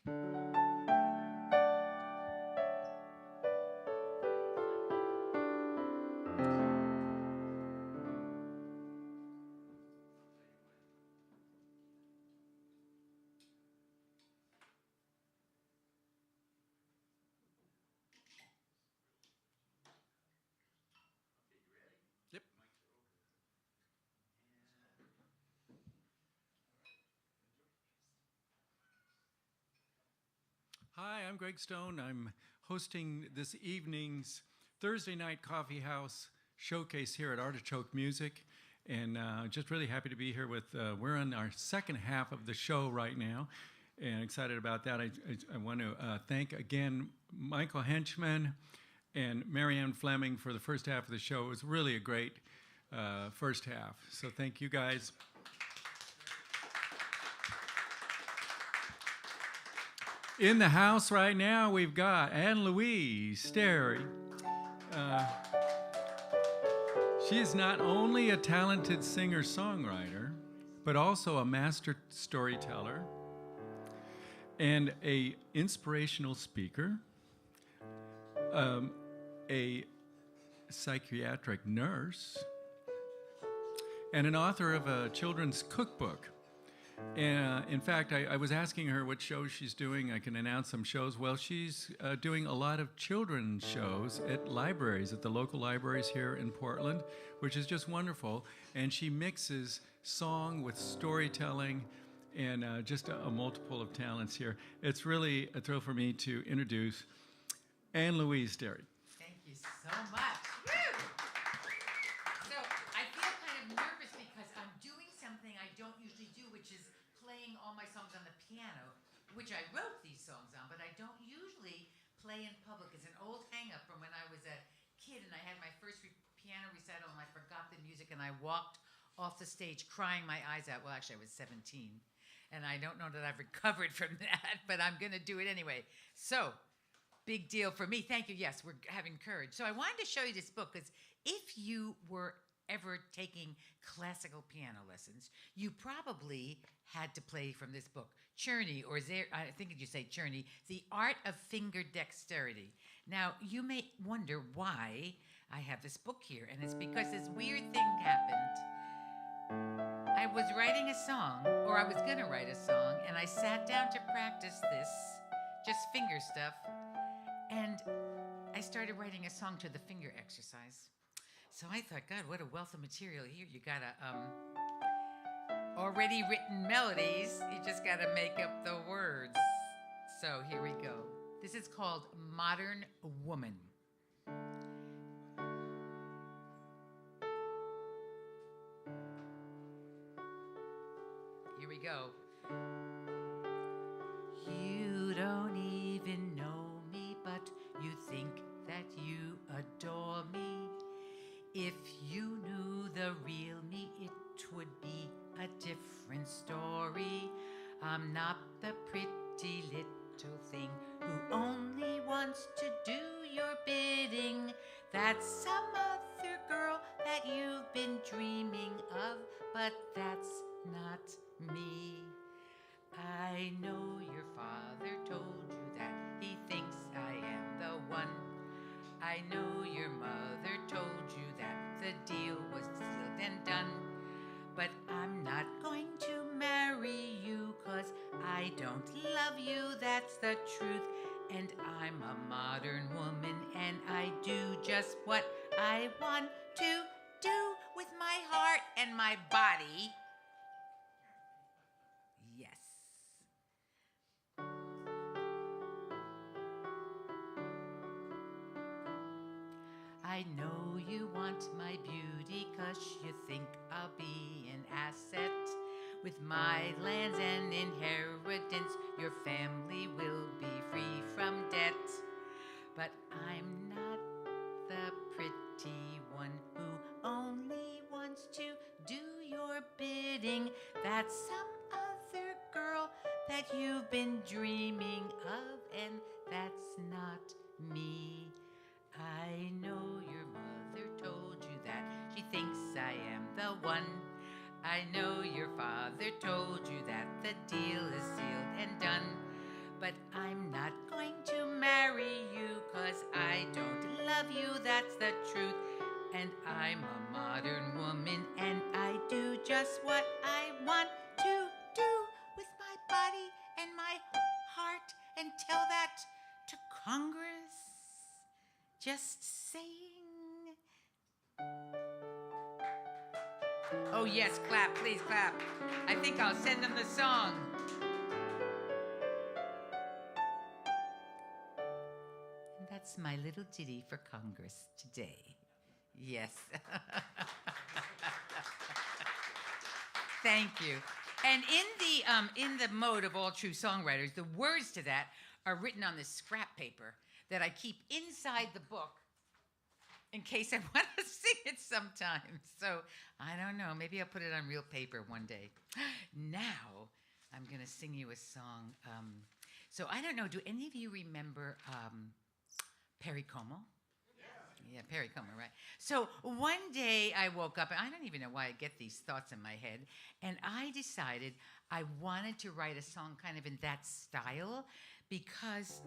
Yep. Hi, I'm Greg Stone. I'm hosting this evening's Thursday Night Coffeehouse showcase here at Artichoke Music. And just really happy to be here with, we're on our second half of the show right now, and excited about that. I want to thank again Michael Henchman and Marianne Flemming for the first half of the show. It was really a great first half. So thank you guys. In the house right now, we've got Anne-Louise Sterry. She is not only a talented singer-songwriter, but also a master storyteller and a inspirational speaker, a psychiatric nurse, and an author of a children's cookbook. In fact, I was asking her what shows she's doing. I can announce some shows. Well, she's doing a lot of children's shows at libraries, at the local libraries here in Portland, which is just wonderful. And she mixes song with storytelling and just a multiple of talents here. It's really a thrill for me to introduce Anne-Louise Sterry. Thank you so much. Woo! So I feel kind of nervous because I'm doing something I don't usually do, which is playing all my songs on the piano, which I wrote these songs on, but I don't usually play in public. It's an old hang-up from when I was a kid and I had my first piano recital and I forgot the music and I walked off the stage crying my eyes out. Well, actually, I was 17, and I don't know that I've recovered from that, but I'm going to do it anyway. So, big deal for me. Thank you. Yes, we're having courage. So I wanted to show you this book because if you were ever taking classical piano lessons, you probably had to play from this book. Czerny, or I think you say Czerny, The Art of Finger Dexterity. Now, you may wonder why I have this book here, and it's because this weird thing happened. I was writing a song, or I was going to write a song, and I sat down to practice this, just finger stuff, and I started writing a song to the finger exercise. So I thought, God, what a wealth of material here. You got already written melodies. You just got to make up the words. So here we go. This is called Modern Woman. Here we go. You don't even know me, but you think that you adore me. If you knew the real me, it would be a different story. I'm not the pretty little thing who only wants to do your bidding. That's some other girl that you've been dreaming of, but that's not me. I know your father told you that he thinks I am the one. I know your mother told you that the deal was sealed and done. But I'm not going to marry you 'cause I don't love you, that's the truth. And I'm a modern woman and I do just what I want to do with my heart and my body. Yes. I know you want my beauty 'cause you think I'll be an asset. With my lands and inheritance, your family will be free from debt. But I'm not the pretty one who only wants to do your bidding. That's some other girl that you've been dreaming of, and that's not me. I know your mother told you that she thinks I am the one. I know your father told you that the deal is sealed and done. But I'm not going to marry you, 'cause I don't love you, that's the truth. And I'm a modern woman, and I do just what I want to do with my body and my heart, and tell that to Congress. Just saying. Oh, yes, clap, please clap. I think I'll send them the song. And that's my little ditty for Congress today. Yes. Thank you. And in the mode of all true songwriters, the words to that are written on this scrap paper that I keep inside the book in case I want to sing it sometime. So I don't know. Maybe I'll put it on real paper one day. Now I'm going to sing you a song. So I don't know. Do any of you remember Perry Como? Yeah, Perry Como, right? So one day I woke up, and I don't even know why I get these thoughts in my head, and I decided I wanted to write a song kind of in that style because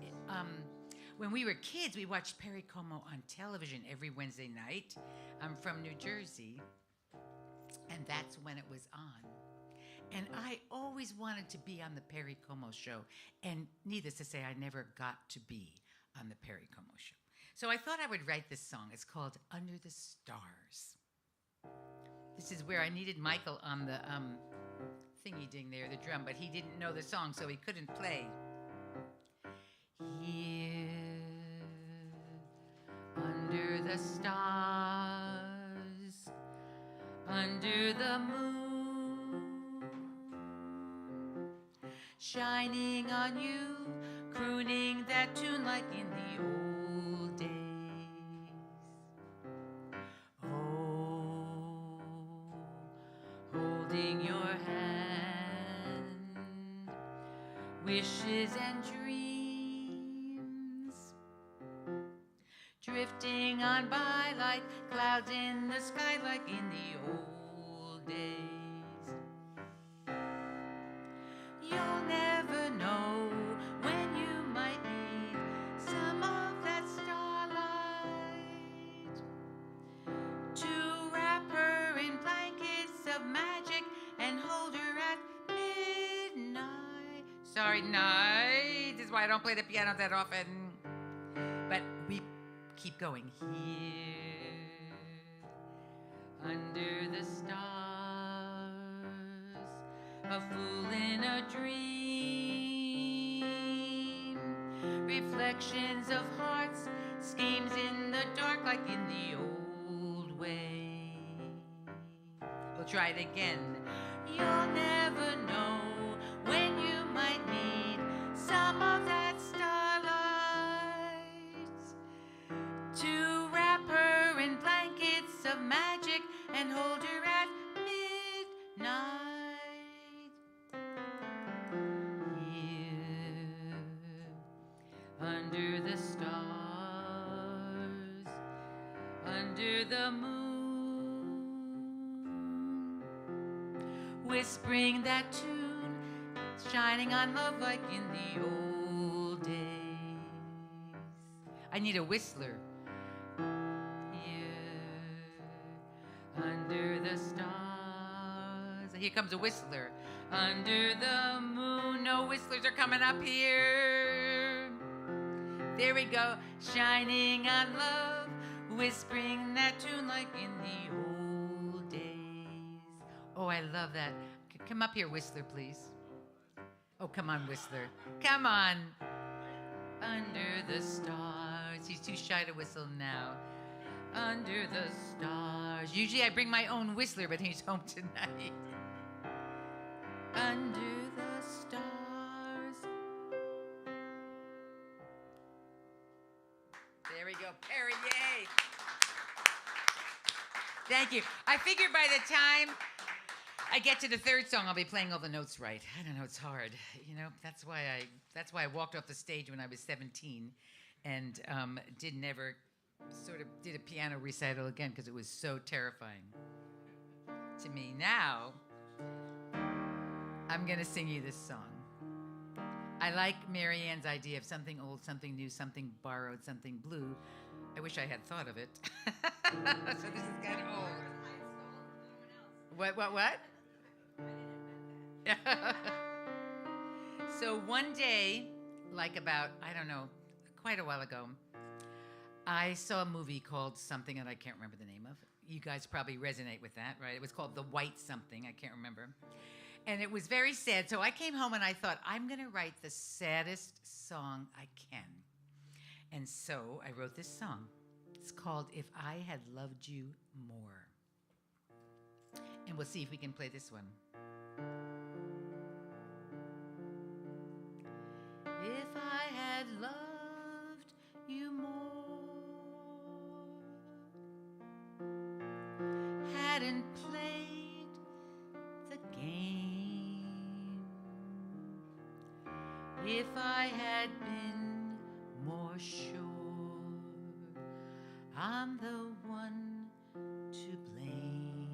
when we were kids, we watched Perry Como on television every Wednesday night. I'm from New Jersey, and that's when it was on. And I always wanted to be on the Perry Como show, and needless to say, I never got to be on the Perry Como show. So I thought I would write this song. It's called Under the Stars. This is where I needed Michael on the thingy-ding there, the drum, but he didn't know the song, so he couldn't play. Here, under the stars, under the moon, shining on you, crooning that tune like in the old days. Oh, holding your hand, wishes and dreams, drifting on by like clouds in the sky like in the old days. You'll never know when you might need some of that starlight to wrap her in blankets of magic and hold her at midnight. Sorry, night. This is why I don't play the piano that often. But we keep going. Here, under the stars, a fool in a dream, reflections of hearts, schemes in the dark like in the old way. We'll try it again. You'll never know when you might need some of that starlight to wrap her in blankets of magic and hold her at midnight. Here, under the stars, under the moon, whispering that tune, shining on love like in the old days. I need a whistler. Here, under the stars. Here comes a whistler. Under the moon. No whistlers are coming up here. There we go. Shining on love, whispering that tune like in the old days. Oh, I love that. Come up here, whistler, please. Oh, come on, whistler. Come on. Under the stars. He's too shy to whistle now. Under the stars. Usually I bring my own whistler, but he's home tonight. Under the stars. There we go. Perry, yay. Thank you. I figured by the time I get to the third song, I'll be playing all the notes right. I don't know, it's hard. You know, that's why I walked off the stage when I was 17 and did a piano recital again because it was so terrifying to me. Now, I'm going to sing you this song. I like Marianne's idea of something old, something new, something borrowed, something blue. I wish I had thought of it. So this is kind of old. What? So one day, like about, I don't know, quite a while ago, I saw a movie called something that I can't remember the name of. You guys probably resonate with that, right? It was called The White Something. I can't remember. And it was very sad. So I came home and I thought, I'm going to write the saddest song I can. And so I wrote this song. It's called If I Had Loved You More. And we'll see if we can play this one. If I had loved you more, hadn't played the game, if I had been more sure I'm the one to blame,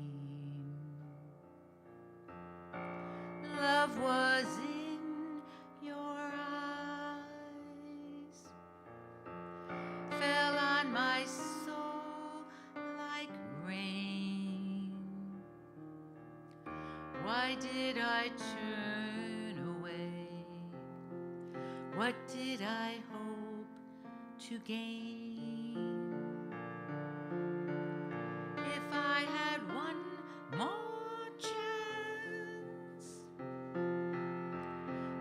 love was in your eyes, fell on my soul like rain. Why did I turn away? What did I hope to gain? If I had one more chance,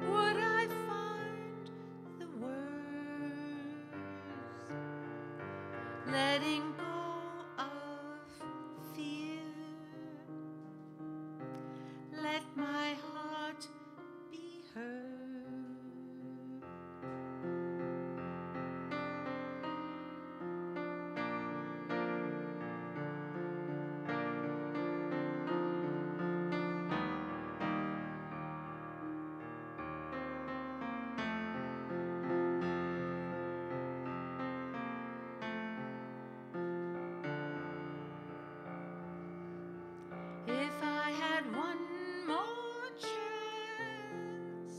would I find the words, letting go of fear, let my heart be heard. If I had one more chance,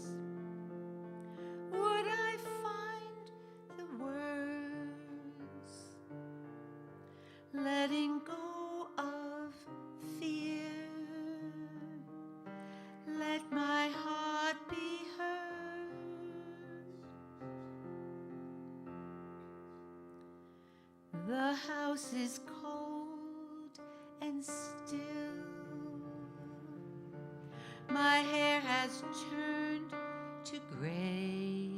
would I find the words, letting go of fear, let my heart be heard. The house is cold and still. My hair has turned to gray.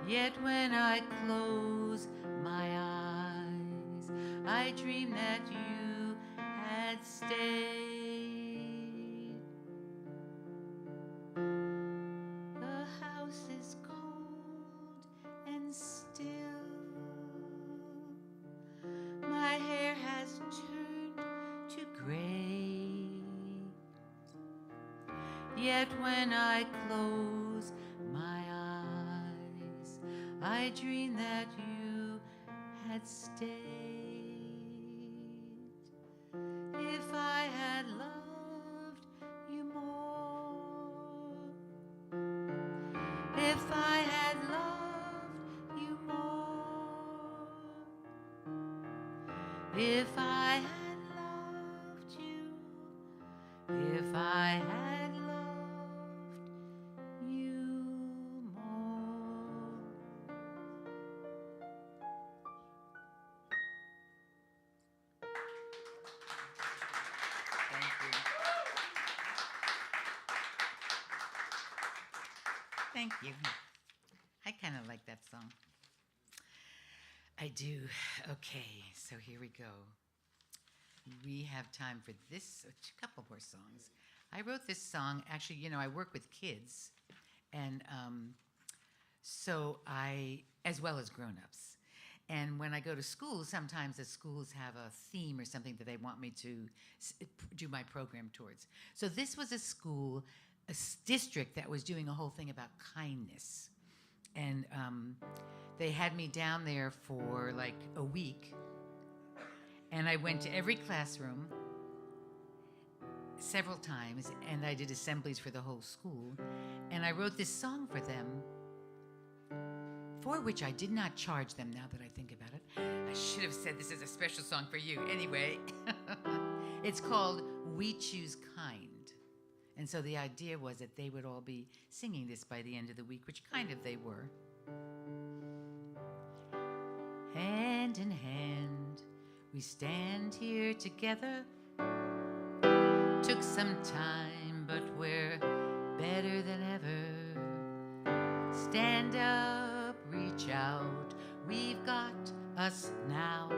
Yet when I close my eyes, I dream that you had stayed. The house is cold and still. My hair has turned to gray. Yet when I close my eyes, I dream that you had stayed. If I had loved you more, if I had loved you more, if I had loved you, if I had loved you more. Thank you. Thank you. I kind of like that song. I do. Okay, so here we go. We have time for this, a couple more songs. I wrote this song, actually, you know, I work with kids, and so as well as grown-ups. And when I go to schools, sometimes the schools have a theme or something that they want me to do my program towards. So this was a school, district that was doing a whole thing about kindness. And they had me down there for like a week. And I went to every classroom, several times, and I did assemblies for the whole school. And I wrote this song for them, for which I did not charge them, now that I think about it. I should have said this is a special song for you. Anyway, it's called We Choose Kind. And so the idea was that they would all be singing this by the end of the week, which kind of they were. Hand in hand, we stand here together. Took some time, but we're better than ever. Stand up, reach out, we've got us now.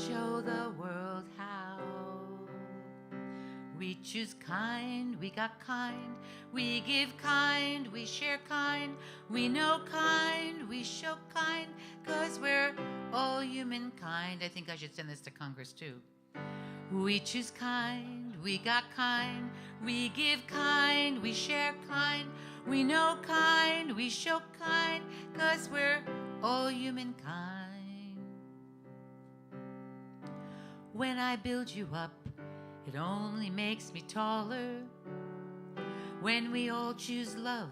Show the world how. We choose kind, we got kind. We give kind, we share kind. We know kind, we show kind. 'Cause we're all humankind. I think I should send this to Congress too. We choose kind, we got kind. We give kind, we share kind. We know kind, we show kind. 'Cause we're all humankind. When I build you up, it only makes me taller. When we all choose love,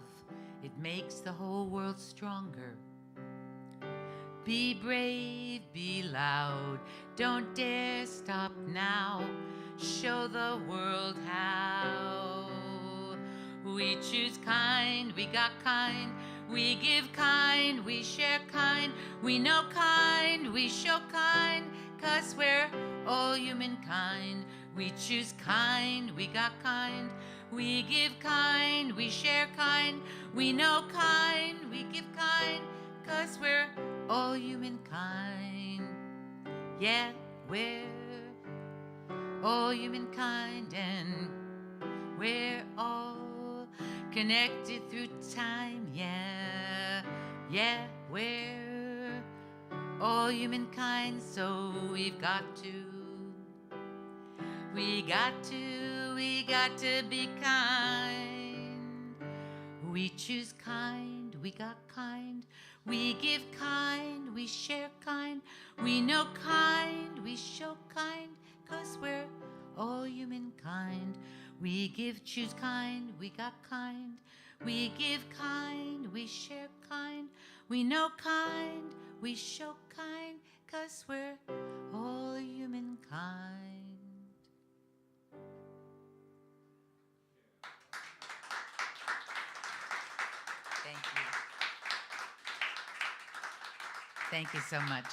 it makes the whole world stronger. Be brave, be loud, don't dare stop now. Show the world how. We choose kind, we got kind. We give kind, we share kind. We know kind, we show kind. 'Cause we're all humankind. We choose kind, we got kind. We give kind, we share kind. We know kind, we give kind. 'Cause we're all humankind. Yeah, we're all humankind, and we're all connected through time. Yeah, yeah, we're all humankind, so we got to be kind. We choose kind, we got kind. We give kind, we share kind. We know kind, we show kind. 'Cause we're all humankind. We choose kind, we got kind. We give kind, we share kind. We know kind, we show kind. 'Cause we're all humankind. Thank you. Thank you so much.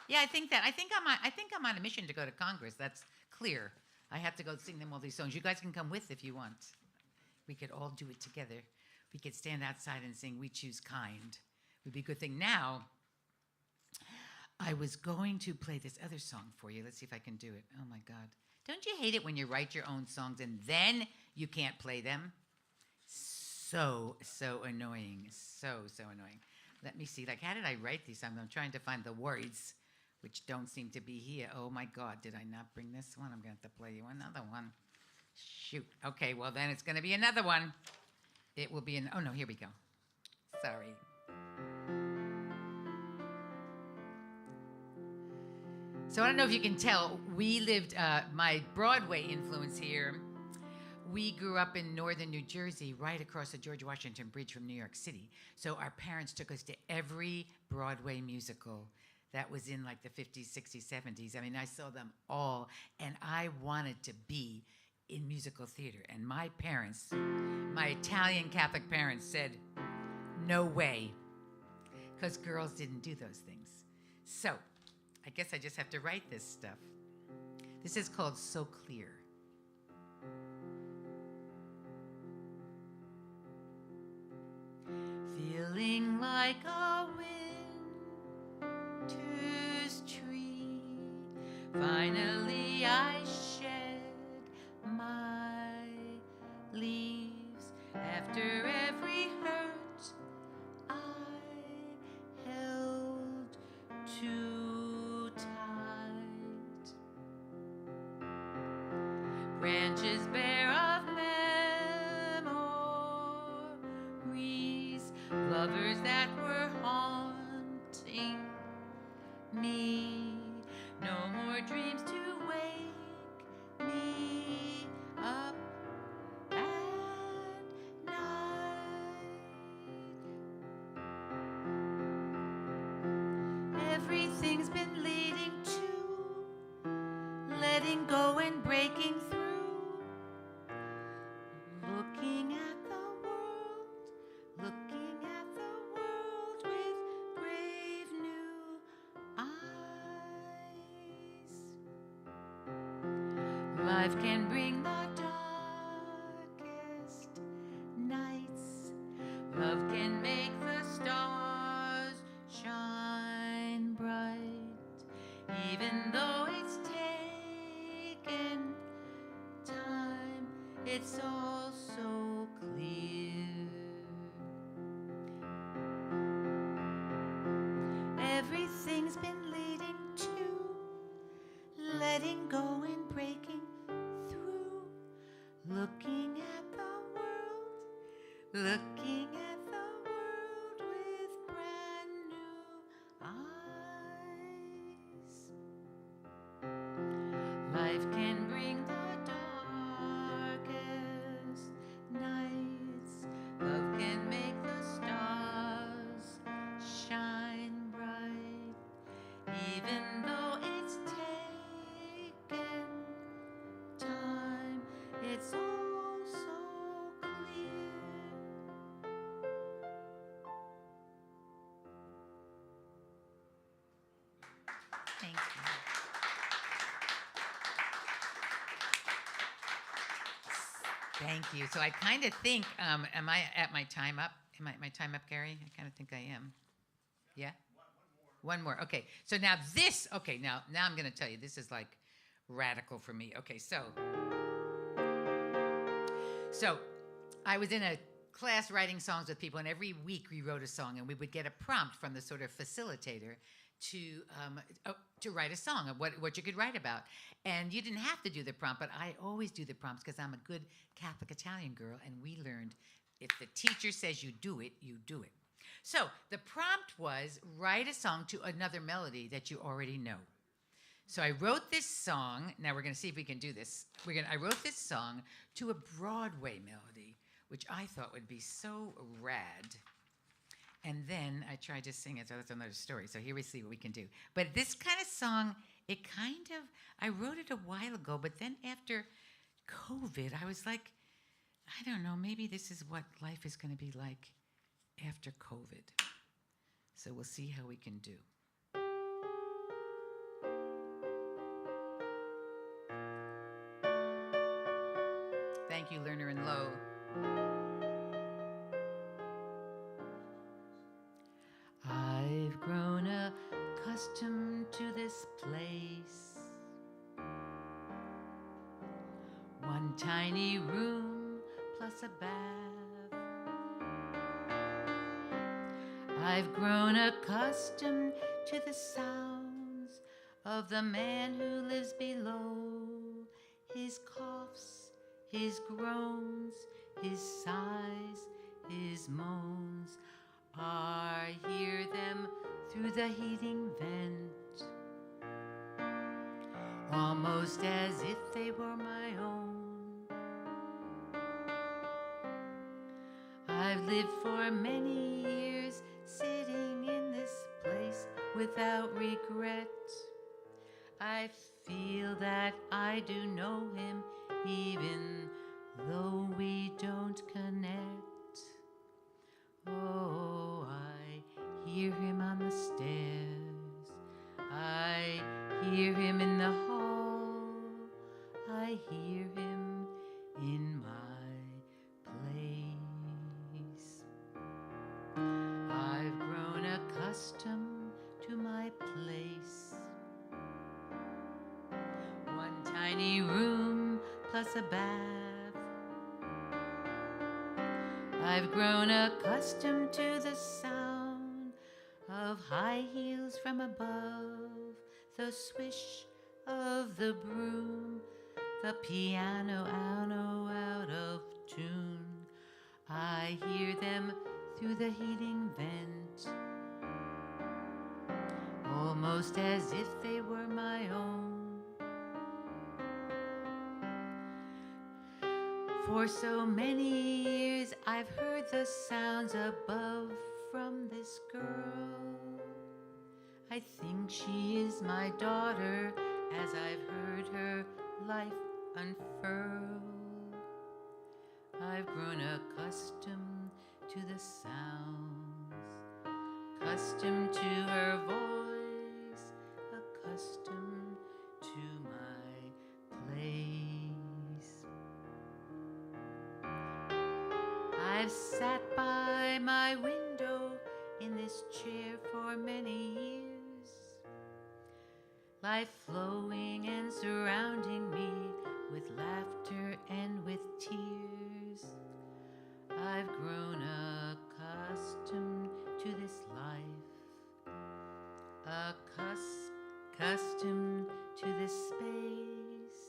Yeah, I think I'm on a mission to go to Congress. That's clear. I have to go sing them all these songs. You guys can come with if you want. We could all do it together. We could stand outside and sing We Choose Kind. It would be a good thing. Now, I was going to play this other song for you. Let's see if I can do it. Oh my God. Don't you hate it when you write your own songs and then you can't play them? So annoying. So annoying. Let me see. Like, how did I write these songs? I'm trying to find the words, which don't seem to be here. Oh my God, did I not bring this one? I'm going to have to play you another one. Shoot. Okay, well then it's going to be another one. It will be oh no, here we go. Sorry. So I don't know if you can tell, we lived, my Broadway influence here, we grew up in northern New Jersey, right across the George Washington Bridge from New York City. So our parents took us to every Broadway musical that was in like the 50s, 60s, 70s. I mean, I saw them all, and I wanted to be in musical theater. And my parents, my Italian Catholic parents said, no way, because girls didn't do those things. So I guess I just have to write this stuff. This is called So Clear. Feeling like a winter's tree, finally I shed my leaves. After every hurt I held too tight. Branches bare of memories, lovers that were haunting me. No more dreams to wake me up letting go and breaking through, looking at the world, looking at the world with brave new eyes. Life can bring the darkest nights. Love can make the stars shine bright, even though it's taken time. It's all so clear. Everything's been leading to letting go and breaking through, looking at the world, looking at the world with brand new eyes. Life can bring the darkest nights. Love can make the stars shine bright, even though it's taken time. It's all so clear. Thank you. Thank you. So I kind of think, am I at my time up? Am I at my time up, Gary? I kind of think I am. Yeah? One more. Okay. So now this, okay, now I'm going to tell you, this is like radical for me. Okay, so I was in a class writing songs with people, and every week we wrote a song, and we would get a prompt from the sort of facilitator to write a song of what you could write about. And you didn't have to do the prompt, but I always do the prompts because I'm a good Catholic Italian girl, and we learned if the teacher says you do it, you do it. So the prompt was write a song to another melody that you already know. So I wrote this song. Now we're going to see if we can do this. I wrote this song to a Broadway melody, which I thought would be so rad. And then I tried to sing it, so that's another story. So here we see what we can do. But this kind of song, I wrote it a while ago, but then after COVID, I was like, I don't know, maybe this is what life is going to be like after COVID. So we'll see how we can do. Thank you, Lerner and Lowe. I've grown accustomed to this place. One tiny room plus a bath. I've grown accustomed to the sounds of the man who lives below. His coughs, his groans, his sighs, his moans. I hear them through the heating vent, almost as if they were my own. I've lived for many years sitting in this place without regret. I feel that I do know him even though we don't connect. Oh, I hear him on the stairs. I hear him in the hall. I hear him in my place. I've grown accustomed to my place. One tiny room plus a bath. I've grown accustomed to the sound of high heels from above, the swish of the broom, the piano out of tune. I hear them through the heating vent, almost as if they were my own. For so many years I've heard the sounds above from this girl. I think she is my daughter, as I've heard her life unfurl. I've grown accustomed to the sounds, accustomed to her voice, accustomed to my place. I've sat by my window in this chair for many years, life flowing and surrounding me with laughter and with tears. I've grown accustomed to this life, accustomed to this space,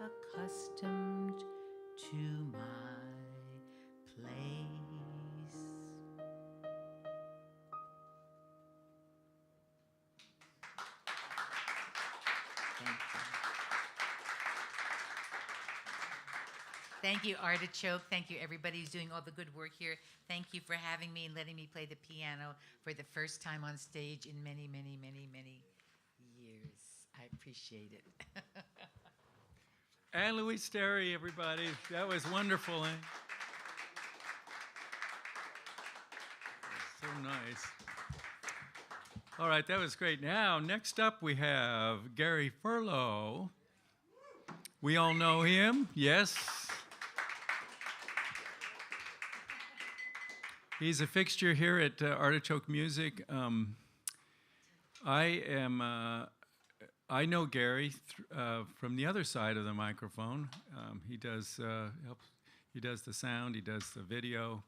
accustomed to my place. Thank you, Artichoke. Thank you, everybody who's doing all the good work here. Thank you for having me and letting me play the piano for the first time on stage in many, many, many, many years. I appreciate it. And Louise Sterry, everybody. That was wonderful. Eh? So nice. All right, that was great. Now, next up we have Gary Furlow. We all know him, yes. He's a fixture here at Artichoke Music. I know Gary from the other side of the microphone. He does he does the sound, he does the video.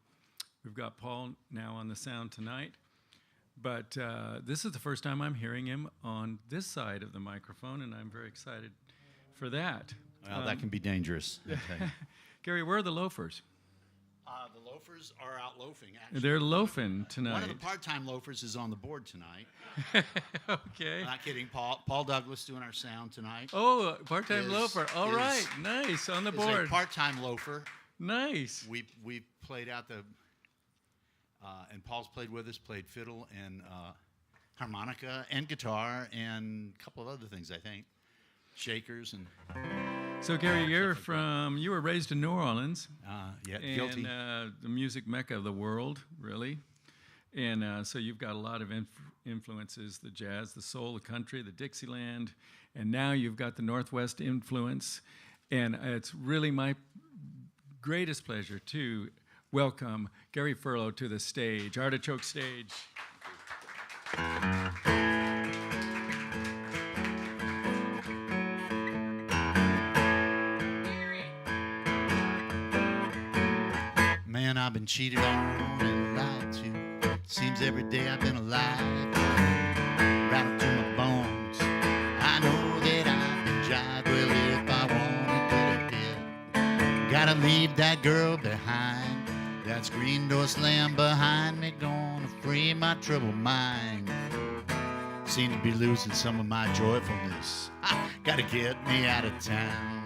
We've got Paul now on the sound tonight. But this is the first time I'm hearing him on this side of the microphone, and I'm very excited for that. Well, that can be dangerous. I tell you. Gary, where are the loafers? The loafers are out loafing, actually. They're loafing tonight. One of the part-time loafers is on the board tonight. Okay. Not kidding. Paul Douglas doing our sound tonight. Oh, part-time is- loafer. All is- right, nice, on the Is board. a part-time loafer. Nice. We played out the, and Paul's played with us, played fiddle and harmonica and guitar and a couple of other things, I think. Shakers and, So, Gary, you're Stuff like you were raised in New Orleans. yeah, And guilty. the music mecca of the world, really. And so you've got a lot of influences, the jazz, the soul, the country, the Dixieland, and now you've got the Northwest influence. And it's really my greatest pleasure to welcome Gary Furlow to the stage, Artichoke stage. Man, I've been cheated on and lied to. Seems every day I've been alive, right up to my bones. I know that I've been jived. Well, if I wanna get ahead, gotta leave that girl behind. That screen door slammed behind me, gonna free my troubled mind. Seem to be losing some of my joyfulness. Gotta get me out of town.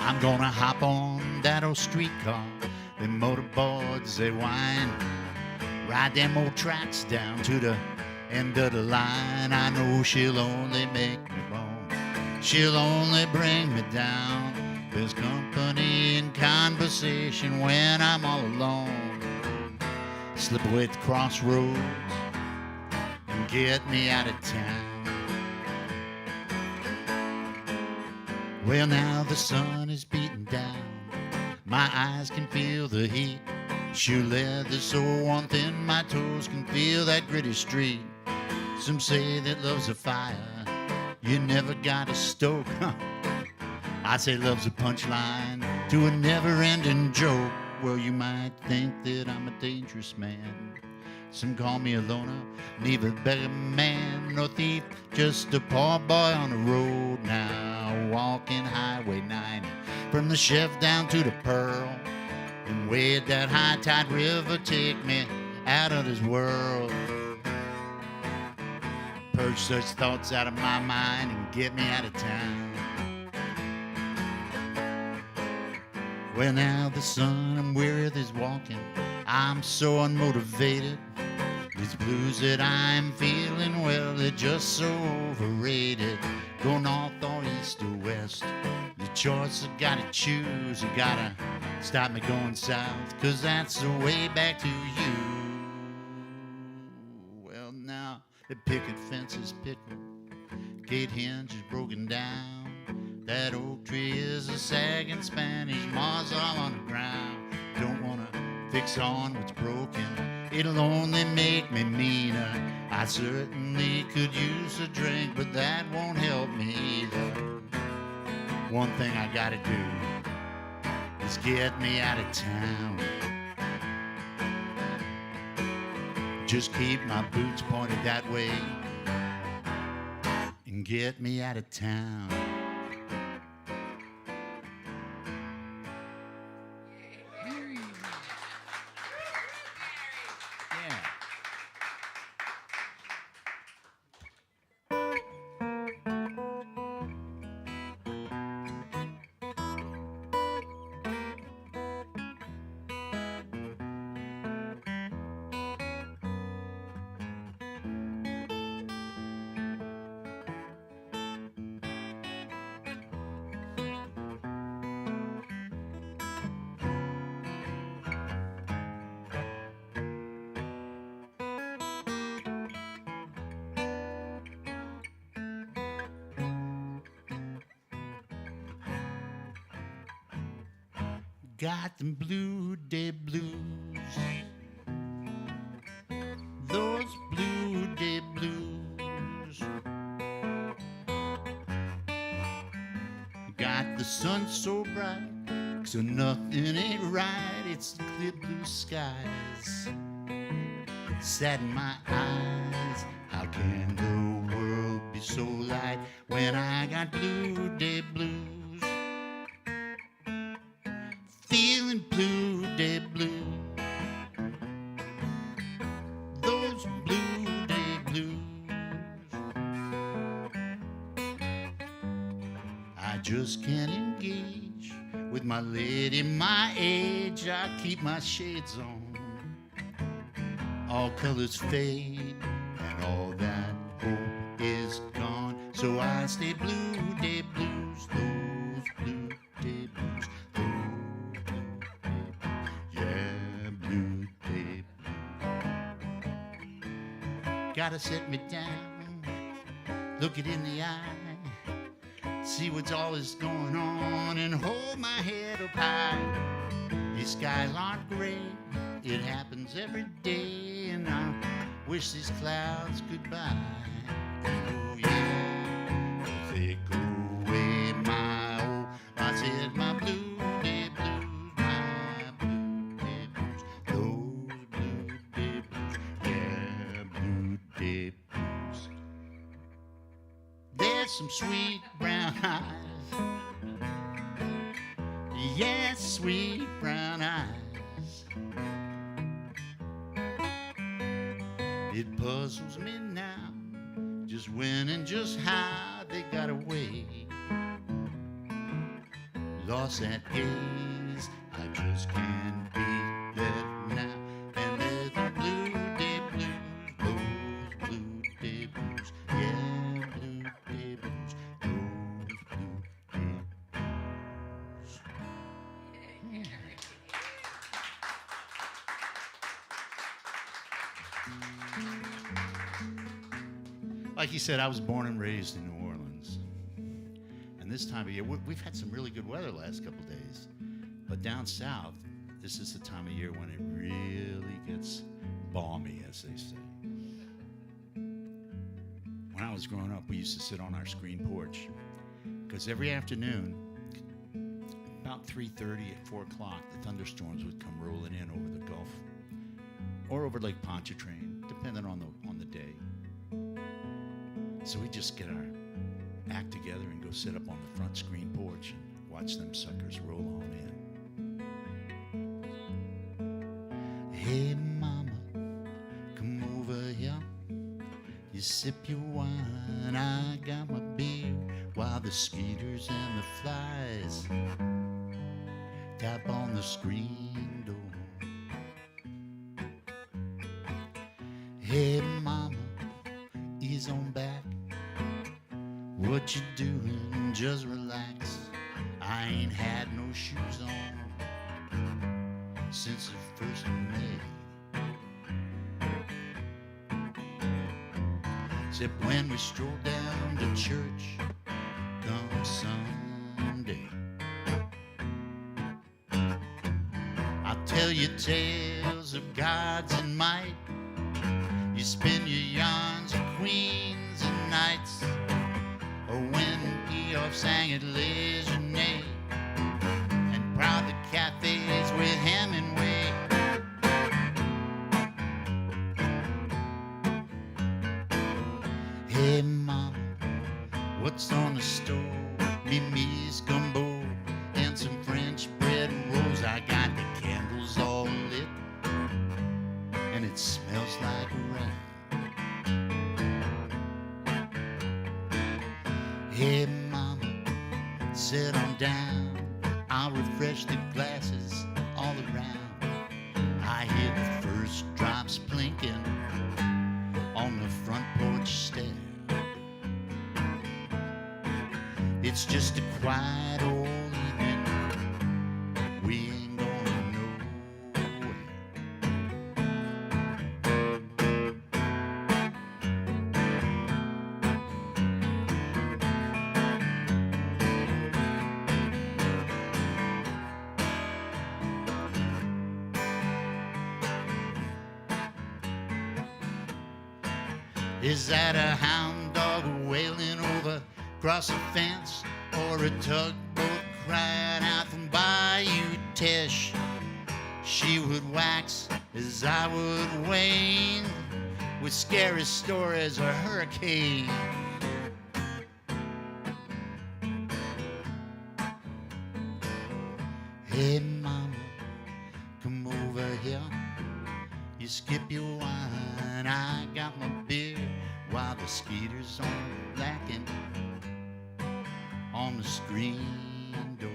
I'm gonna hop on that old streetcar. Them motorboards, they whine. Ride them old tracks down to the end of the line. I know she'll only make me moan. She'll only bring me down. There's company and conversation when I'm all alone. Slip away at the crossroads and get me out of town. Well, now the sun is beating down. My eyes can feel the heat. Shoe leather so warm thin, my toes can feel that gritty street. Some say that love's a fire you never gotta stoke. I say love's a punchline to a never-ending joke. Well, you might think that I'm a dangerous man. Some call me a loner, neither beggar man nor thief, just a poor boy on the road now, walking Highway 90 from the Chef down to the Pearl. And where'd that high tide river take me out of this world? Purge such thoughts out of my mind and get me out of town. Well, now the sun I'm weary of this walking. I'm so unmotivated. These blues that I'm feeling, well, they're just so overrated. choice, I gotta choose. I gotta stop me going south, 'cause that's the way back to you. Well, now the picket fence is picking, gate hinge is broken down. That oak tree is a sagging Spanish moss all on the ground. Don't wanna fix on what's broken, it'll only make me meaner. I certainly could use a drink, but that won't help me either. One thing I gotta do is get me out of town. Just keep my boots pointed that way and get me out of town. Got them blue day blues, those blue day blues. Got the sun so bright, so nothing ain't right. It's the clear blue skies, sad in my eyes. How can the world be so light when I got blue day blues? Feeling blue day blue, those blue day blues. I just can't engage with my lady my age. I keep my shades on, all colors fade and all that hope is gone. So I stay blue day blues, those blue day blues. Gotta sit me down, look it in the eye, see what's all is going on, and hold my head up high. These skies aren't gray, it happens every day, and I wish these clouds goodbye. Oh yeah, they go away my old, I said my blue day blues, my blue day blues, those blue day blues, yeah, blue day blues. There's some sweet brown eyes, yes, sweet brown eyes. It puzzles me now, just when and just how they got away. Lost that gaze, I just can't be left now. And there's the blue day blues, those blue day blues, yeah, blue day blues, those blue day blues. Like he said, I was born and raised in New Orleans. And this time of year, we've had some really good weather the last couple of days. But down south, this is the time of year when it really gets balmy, as they say. When I was growing up, we used to sit on our screen porch, because every afternoon, about 3:30 at 4 o'clock, the thunderstorms would come rolling in over the Gulf or over Lake Pontchartrain, depending on the day. So we just get our act together and go sit up on the front screen porch and watch them suckers roll on in. Hey mama, come over here. You sip your wine, I got my beer, while the skeeters and the flies tap on the screen door. Hey mama, ease on back. What you doing? Just relax. I ain't had no shoes on since the 1st of May. Except when we stroll down to church come Sunday. I'll tell you tales of gods and might. You spin your yarns of queens and knights. Or when Geoff sang at Lejeune and proud the cafes with Hemingway. Hey mama, what's on the stove? Mimi's gumbo and some French bread and rolls. I got the candles all lit and it smells like rain. Hey mama, sit on down. I'll refresh the glasses all around. I hear the first drops plinking on the front porch stair. It's just a quiet old evening. We ain't going nowhere. Is that a hound dog wailing over across a fence, or a tugboat crying out from Bayou Teche? She would wax as I would wane with scary stories of hurricane. Hey mama, come over here. You skip your wine, I got my beer, while the skeeters are blacking on the screen door.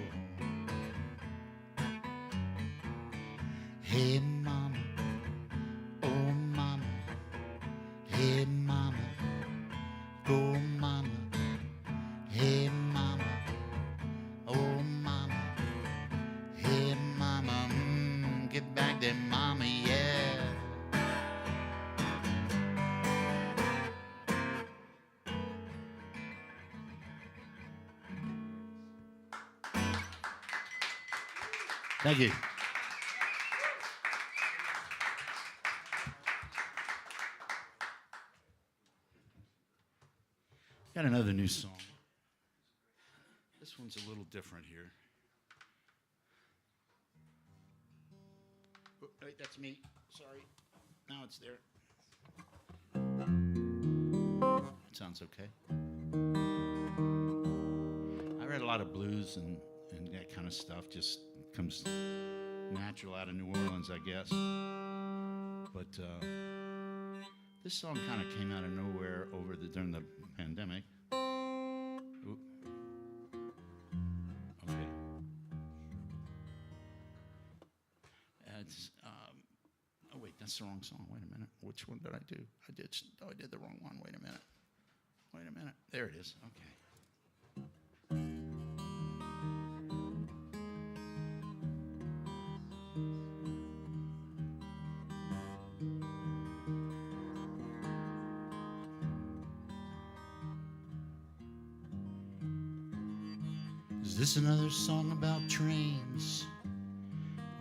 Hey mama, oh mama, hey mama, go mama, hey mama, oh mama, hey mama, get back there mama, yeah. Thank you. Got another new song. This one's a little different here. Oh, wait, that's me. Sorry. Now it's there. It sounds okay. I read a lot of blues and that kind of stuff. Just comes natural out of New Orleans, I guess. But this song kind of came out of nowhere during the pandemic. Ooh. Okay. It's oh wait, that's the wrong song. Wait a minute. Which one did I do? I did the wrong one. Wait a minute. There it is. Okay. Is this another song about trains,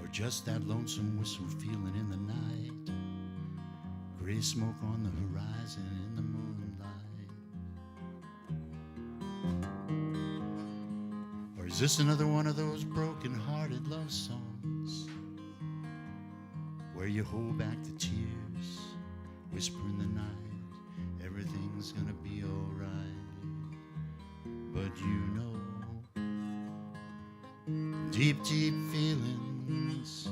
or just that lonesome whistle feeling in the night? Gray smoke on the horizon in the moonlight. Or is this another one of those broken-hearted love songs, where you hold back the tears, whisper in the night, everything's gonna be alright? But you know, deep, deep feelings,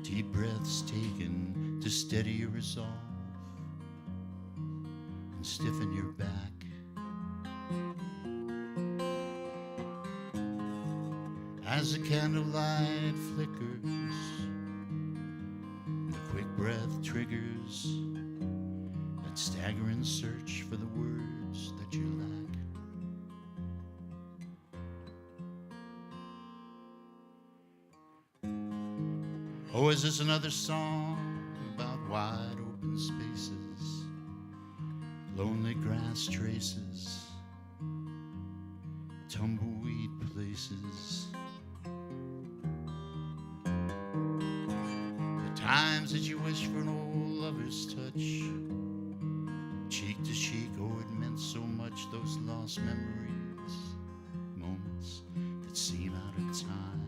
deep breaths taken to steady your resolve and stiffen your back. As the candlelight flickers, the quick breath triggers that staggering search for the words that you lack. Oh, is this another song about wide open spaces, lonely grass traces, tumbleweed places? The times that you wish for an old lover's touch, cheek to cheek, oh, it meant so much, those lost memories, moments that seem out of time.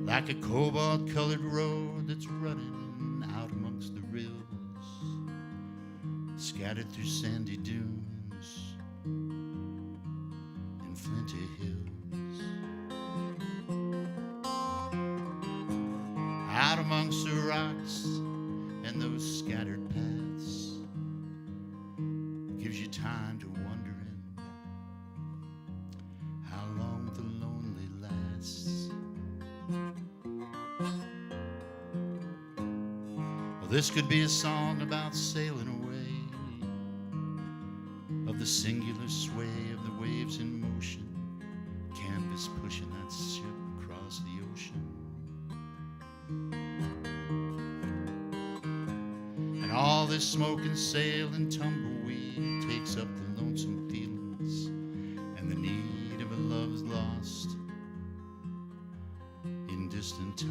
Like a cobalt-colored road that's running out amongst the rills, scattered through sandy dunes and flinty hills. Out amongst the rocks and those scattered paths, gives you time to wonder in how long the lonely lasts. Well, this could be a song about sailing away, of the singular sway of the waves in motion, canvas pushing that ship across the ocean. And all this smoke and sail and tumbleweed takes up the lonesome feelings and the need of a love's lost in distant times.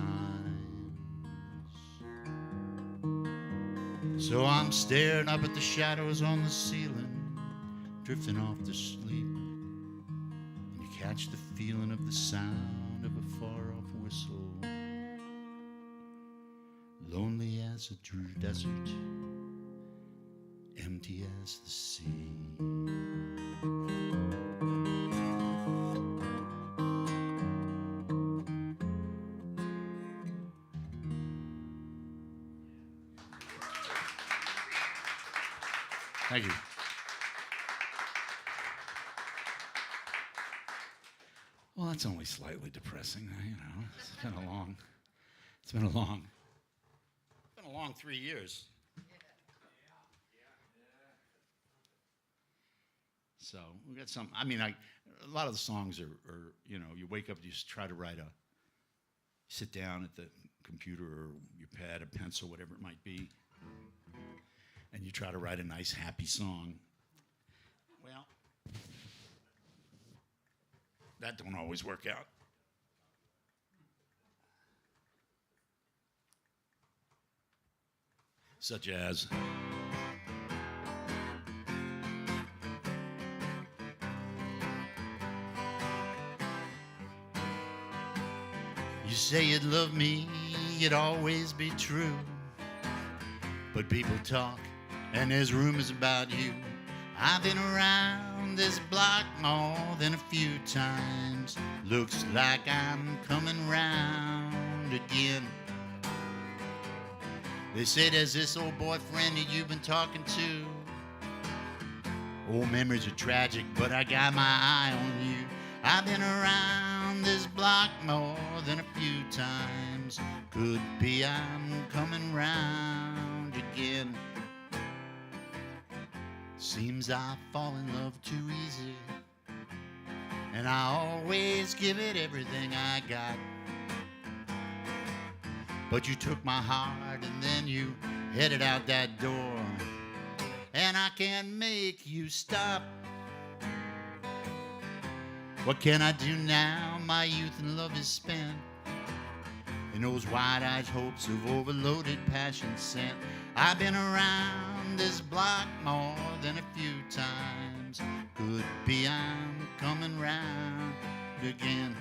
So I'm staring up at the shadows on the ceiling, drifting off to sleep, and you catch the feeling of the sound of a far-off whistle, lonely as a true desert, empty as the sea. Thank you. Well, that's only slightly depressing, you know. It's been a long 3 years. So we got some. I mean, a lot of the songs are, you know, you wake up, you just try to sit down at the computer or your pad, a pencil, whatever it might be, and you try to write a nice, happy song. Well, that don't always work out. Such as, you say you'd love me, you'd always be true, but people talk and there's rumors about you. I've been around this block more than a few times. Looks like I'm coming round again. They say there's this old boyfriend that you've been talking to. Old memories are tragic, but I got my eye on you. I've been around this block more than a few times. Could be I'm coming round again. Seems I fall in love too easy, and I always give it everything I got. But you took my heart and then you headed out that door, and I can't make you stop. What can I do now? My youth and love is spent, and those wide-eyed hopes of overloaded passion sent. I've been around this block more than a few times. Could be I'm coming round again.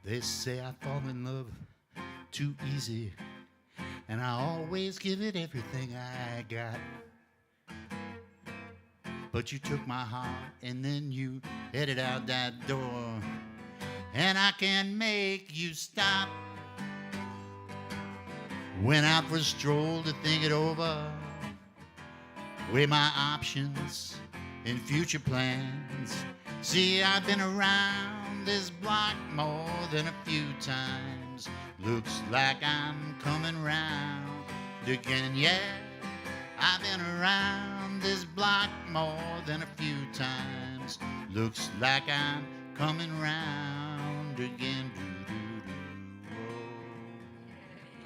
They say I fall in love too easy, and I always give it everything I got. But you took my heart and then you headed out that door, and I can't make you stop. Went out for a stroll to think it over, weigh my options and future plans. See, I've been around this block more than a few times. Looks like I'm coming round again, yeah. I've been around this block more than a few times. Looks like I'm coming round again. Doo-doo-doo. Oh,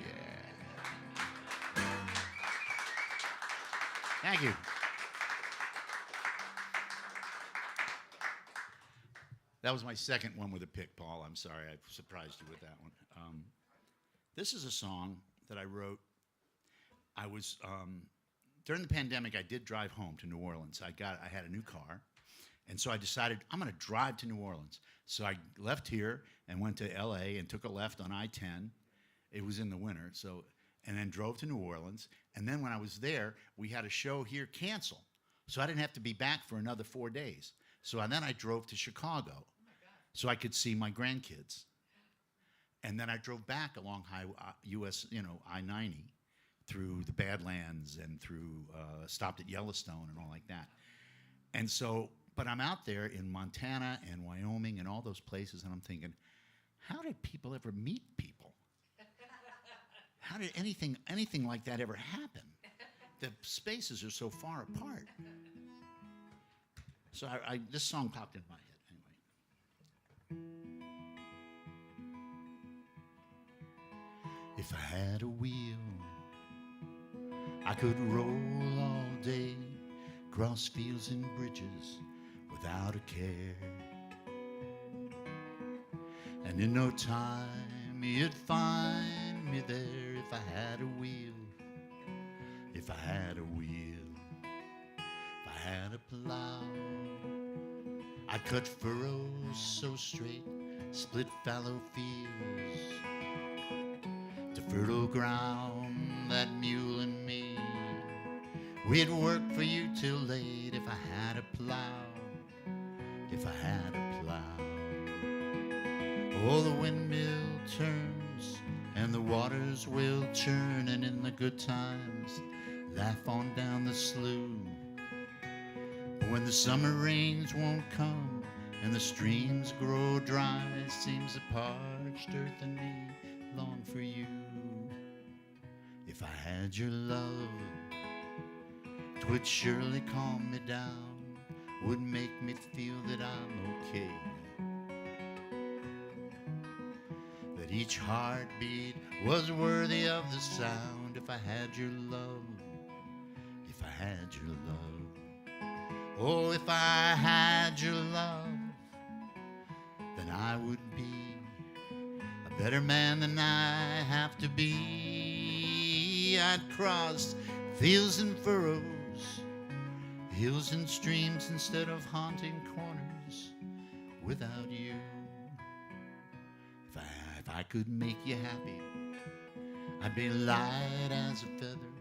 yeah. Thank you. That was my second one with a pick, Paul. I'm sorry, I surprised you with that one. This is a song that I wrote. I was during the pandemic. I did drive home to New Orleans. I had a new car, and so I decided I'm going to drive to New Orleans. So I left here and went to L.A. and took a left on I-10. It was in the winter, and then drove to New Orleans. And then when I was there, we had a show here cancel, so I didn't have to be back for another 4 days. So then I drove to Chicago, so I could see my grandkids. And then I drove back along US, I-90 through the Badlands and through stopped at Yellowstone and all like that. And so, but I'm out there in Montana and Wyoming and all those places, and I'm thinking, how did people ever meet people? How did anything like that ever happen? The spaces are so far apart. So this song popped in my head anyway. If I had a wheel, I could roll all day, cross fields and bridges without a care. And in no time you'd find me there if I had a wheel, if I had a wheel, if I had a plow. I'd cut furrows so straight, split fallow fields to fertile ground, that mule and me. We'd work for you till late if I had a plow, if I had a plow. Oh, the windmill turns and the waters will churn, and in the good times laugh on down the slough. But when the summer rains won't come and the streams grow dry, seems the parched earth and me long for you. If I had your love, 'twould surely calm me down, would make me feel that I'm okay, that each heartbeat was worthy of the sound. If I had your love, if I had your love, oh, if I had your love, then I would be a better man than I have to be. I'd cross fields and furrows, hills and streams, instead of haunting corners without you. If I could make you happy, I'd be light as a feather.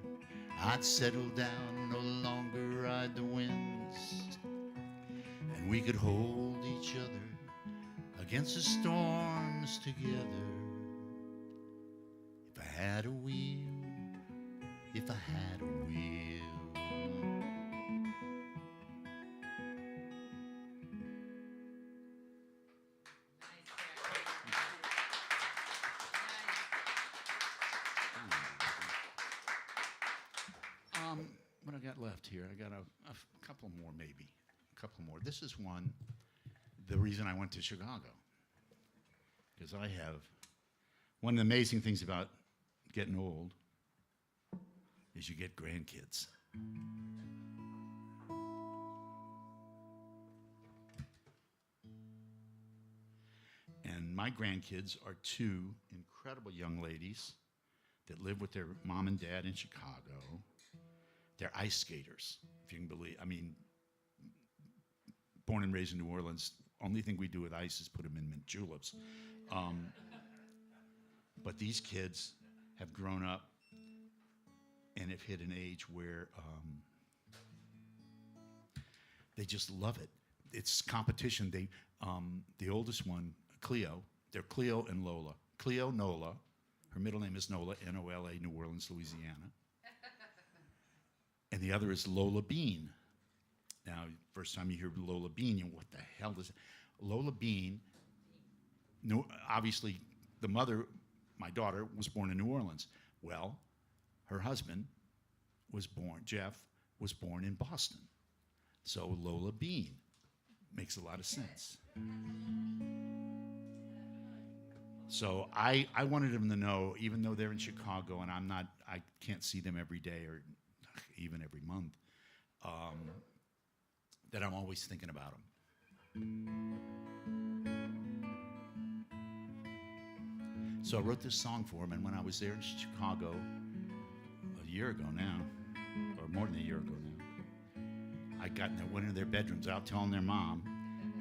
I'd settle down, no longer ride the winds, and we could hold each other against the storms together. If I had a wheel, if I had a wheel. What I got left here, I got a couple more, maybe. A couple more. This is one, the reason I went to Chicago. Because I have, one of the amazing things about getting old is you get grandkids. And my grandkids are two incredible young ladies that live with their mom and dad in Chicago. They're ice skaters, if you can believe. I mean, born and raised in New Orleans, only thing we do with ice is put them in mint juleps. But these kids have grown up and have hit an age where they just love it. It's competition. The oldest one, Cleo, they're Cleo and Lola. Cleo Nola, her middle name is Nola, N-O-L-A, New Orleans, Louisiana. And and the other is Lola Bean. Now, first time you hear Lola Bean, you know, what the hell is it? Lola Bean, obviously the mother, my daughter, was born in New Orleans. Well, her husband was born, Jeff, was born in Boston. So Lola Bean makes a lot of sense. So I wanted them to know, even though they're in Chicago and I can't see them every day or even every month, that I'm always thinking about them. So I wrote this song for them, and when I was there in Chicago a year ago now, or more than a year ago now, I went into their bedrooms out telling their mom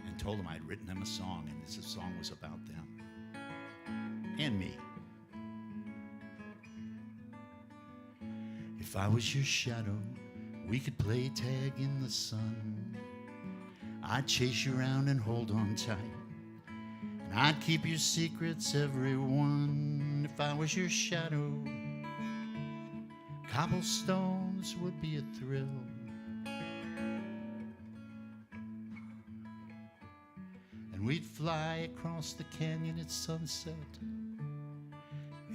and told them I'd written them a song, and this song was about them and me. If I was your shadow, we could play tag in the sun. I'd chase you around and hold on tight, and I'd keep your secrets, every one. If I was your shadow, cobblestones would be a thrill. And we'd fly across the canyon at sunset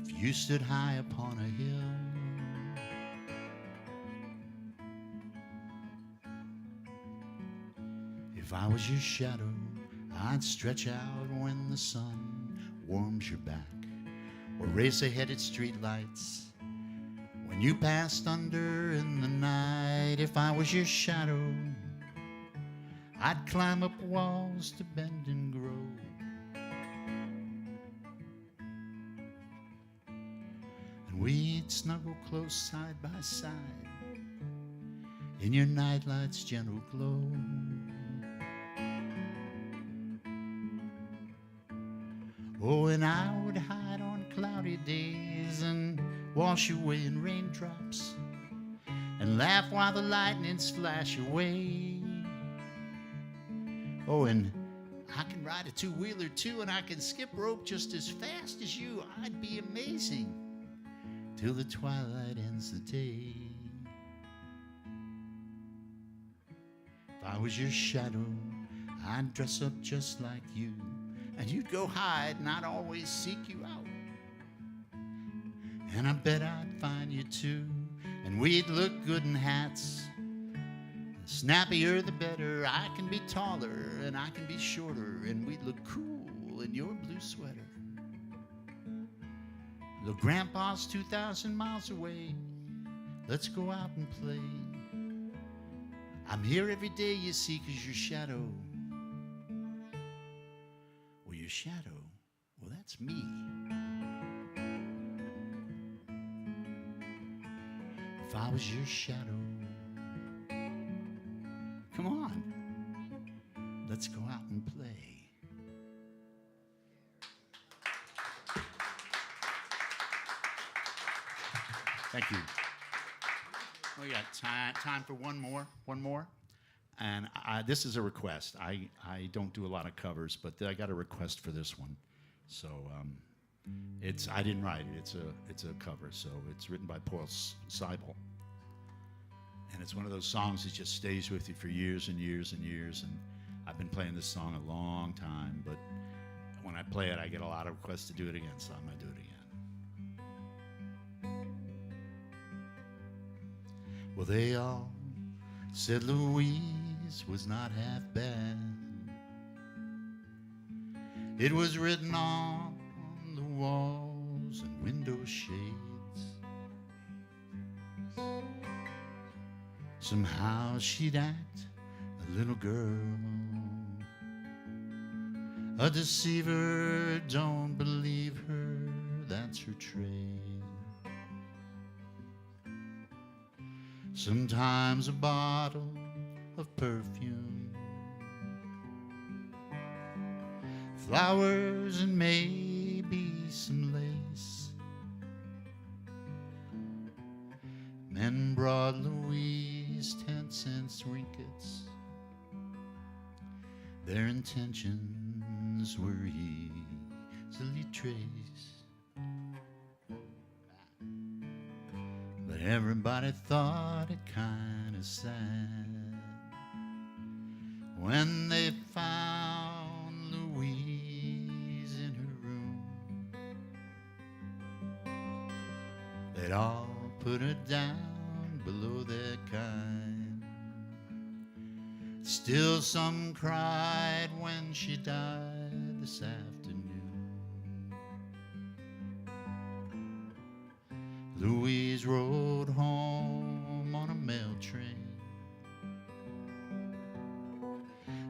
if you stood high upon a hill. If I was your shadow, I'd stretch out when the sun warms your back, or race ahead at street lights when you passed under in the night. If I was your shadow, I'd climb up walls to bend and grow, and we'd snuggle close side by side in your nightlight's gentle glow. Oh, and I would hide on cloudy days and wash away in raindrops and laugh while the lightnings flash away. Oh, and I can ride a two-wheeler too, and I can skip rope just as fast as you. I'd be amazing till the twilight ends the day. If I was your shadow, I'd dress up just like you, and you'd go hide and I'd always seek you out. And I bet I'd find you too, and we'd look good in hats. The snappier the better. I can be taller and I can be shorter, and we'd look cool in your blue sweater. Look, Grandpa's 2,000 miles away. Let's go out and play. I'm here every day, you see, 'cause your shadow, well, your shadow, well, that's me. If I was your shadow, come on, let's go out and play. Thank you. We got time for one more. And this is a request. I don't do a lot of covers, but I got a request for this one. So I didn't write it. It's a cover. So it's written by Paul Seibel. And it's one of those songs that just stays with you for years and years and years. And I've been playing this song a long time, but when I play it, I get a lot of requests to do it again, so I'm going to do it again. Well, they all said Louise was not half bad. It was written on the walls and window shades. Somehow she'd act a little girl. A deceiver, don't believe her, that's her trade. Sometimes a bottle of perfume, flowers and maybe some lace. Men brought Louise 10-cent trinkets. Their intentions were easily traced. But Everybody thought it kind of sad when they found Louise in her room. They'd all put her down below their kind. Still some cried when she died this afternoon. Louise rode home on a mail train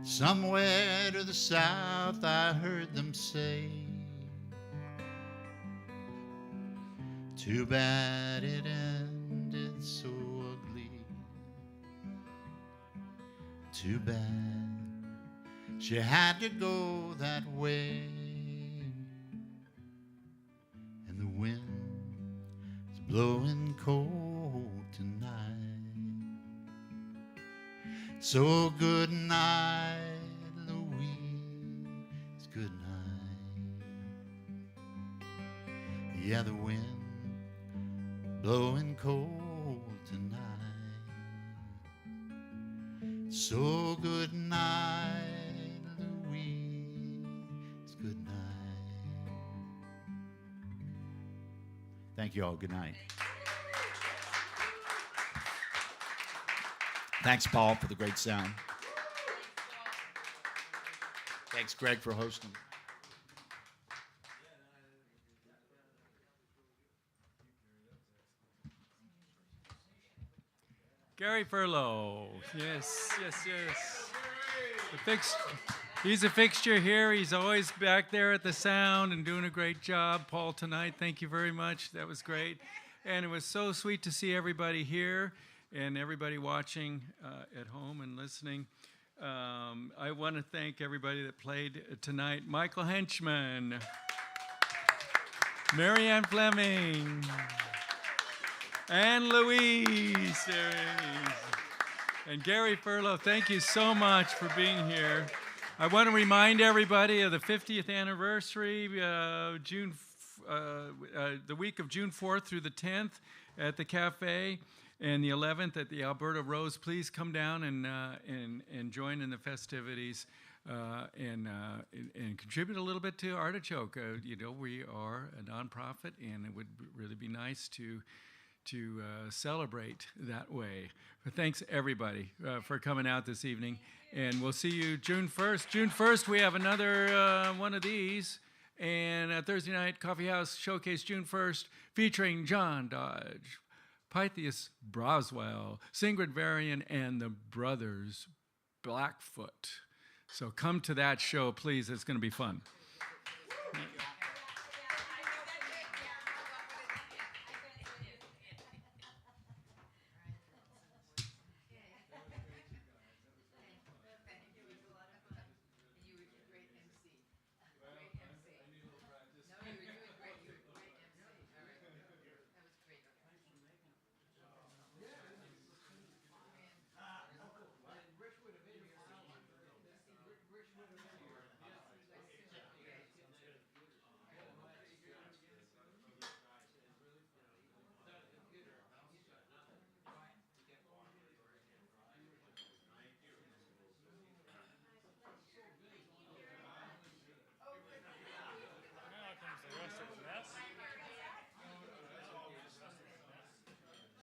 somewhere to the south, I heard them say. Too bad it ended so ugly. Too bad she had to go that way. And the wind's blowing cold tonight. So good night, Louise, good night. Yeah, the wind blowing cold tonight. So good night, Louise, good night. Thank you all, good night. Thanks, Paul, for the great sound. Thanks, Greg, for hosting. Gary Furlow. Yes. He's a fixture here. He's always back there at the sound and doing a great job. Paul, tonight, thank you very much. That was great. And it was so sweet to see everybody here and everybody watching at home and listening. I want to thank everybody that played tonight. Michael Henchman, Marianne Flemming, and Louise, there it is. And Gary Furlow, thank you so much for being here. I want to remind everybody of the 50th anniversary, the week of June 4th through the 10th at the cafe, and the 11th at the Alberta Rose. Please come down and join in the festivities and contribute a little bit to Artichoke. We are a nonprofit, and it would really be nice to celebrate that way. But thanks, everybody, for coming out this evening. And we'll see you June 1st. June 1st, we have another one of these. And Thursday Night Coffeehouse Showcase June 1st, featuring John Dodge, Pythias Broswell, Singrid Varian, and the Brothers Blackfoot. So come to that show, please. It's going to be fun.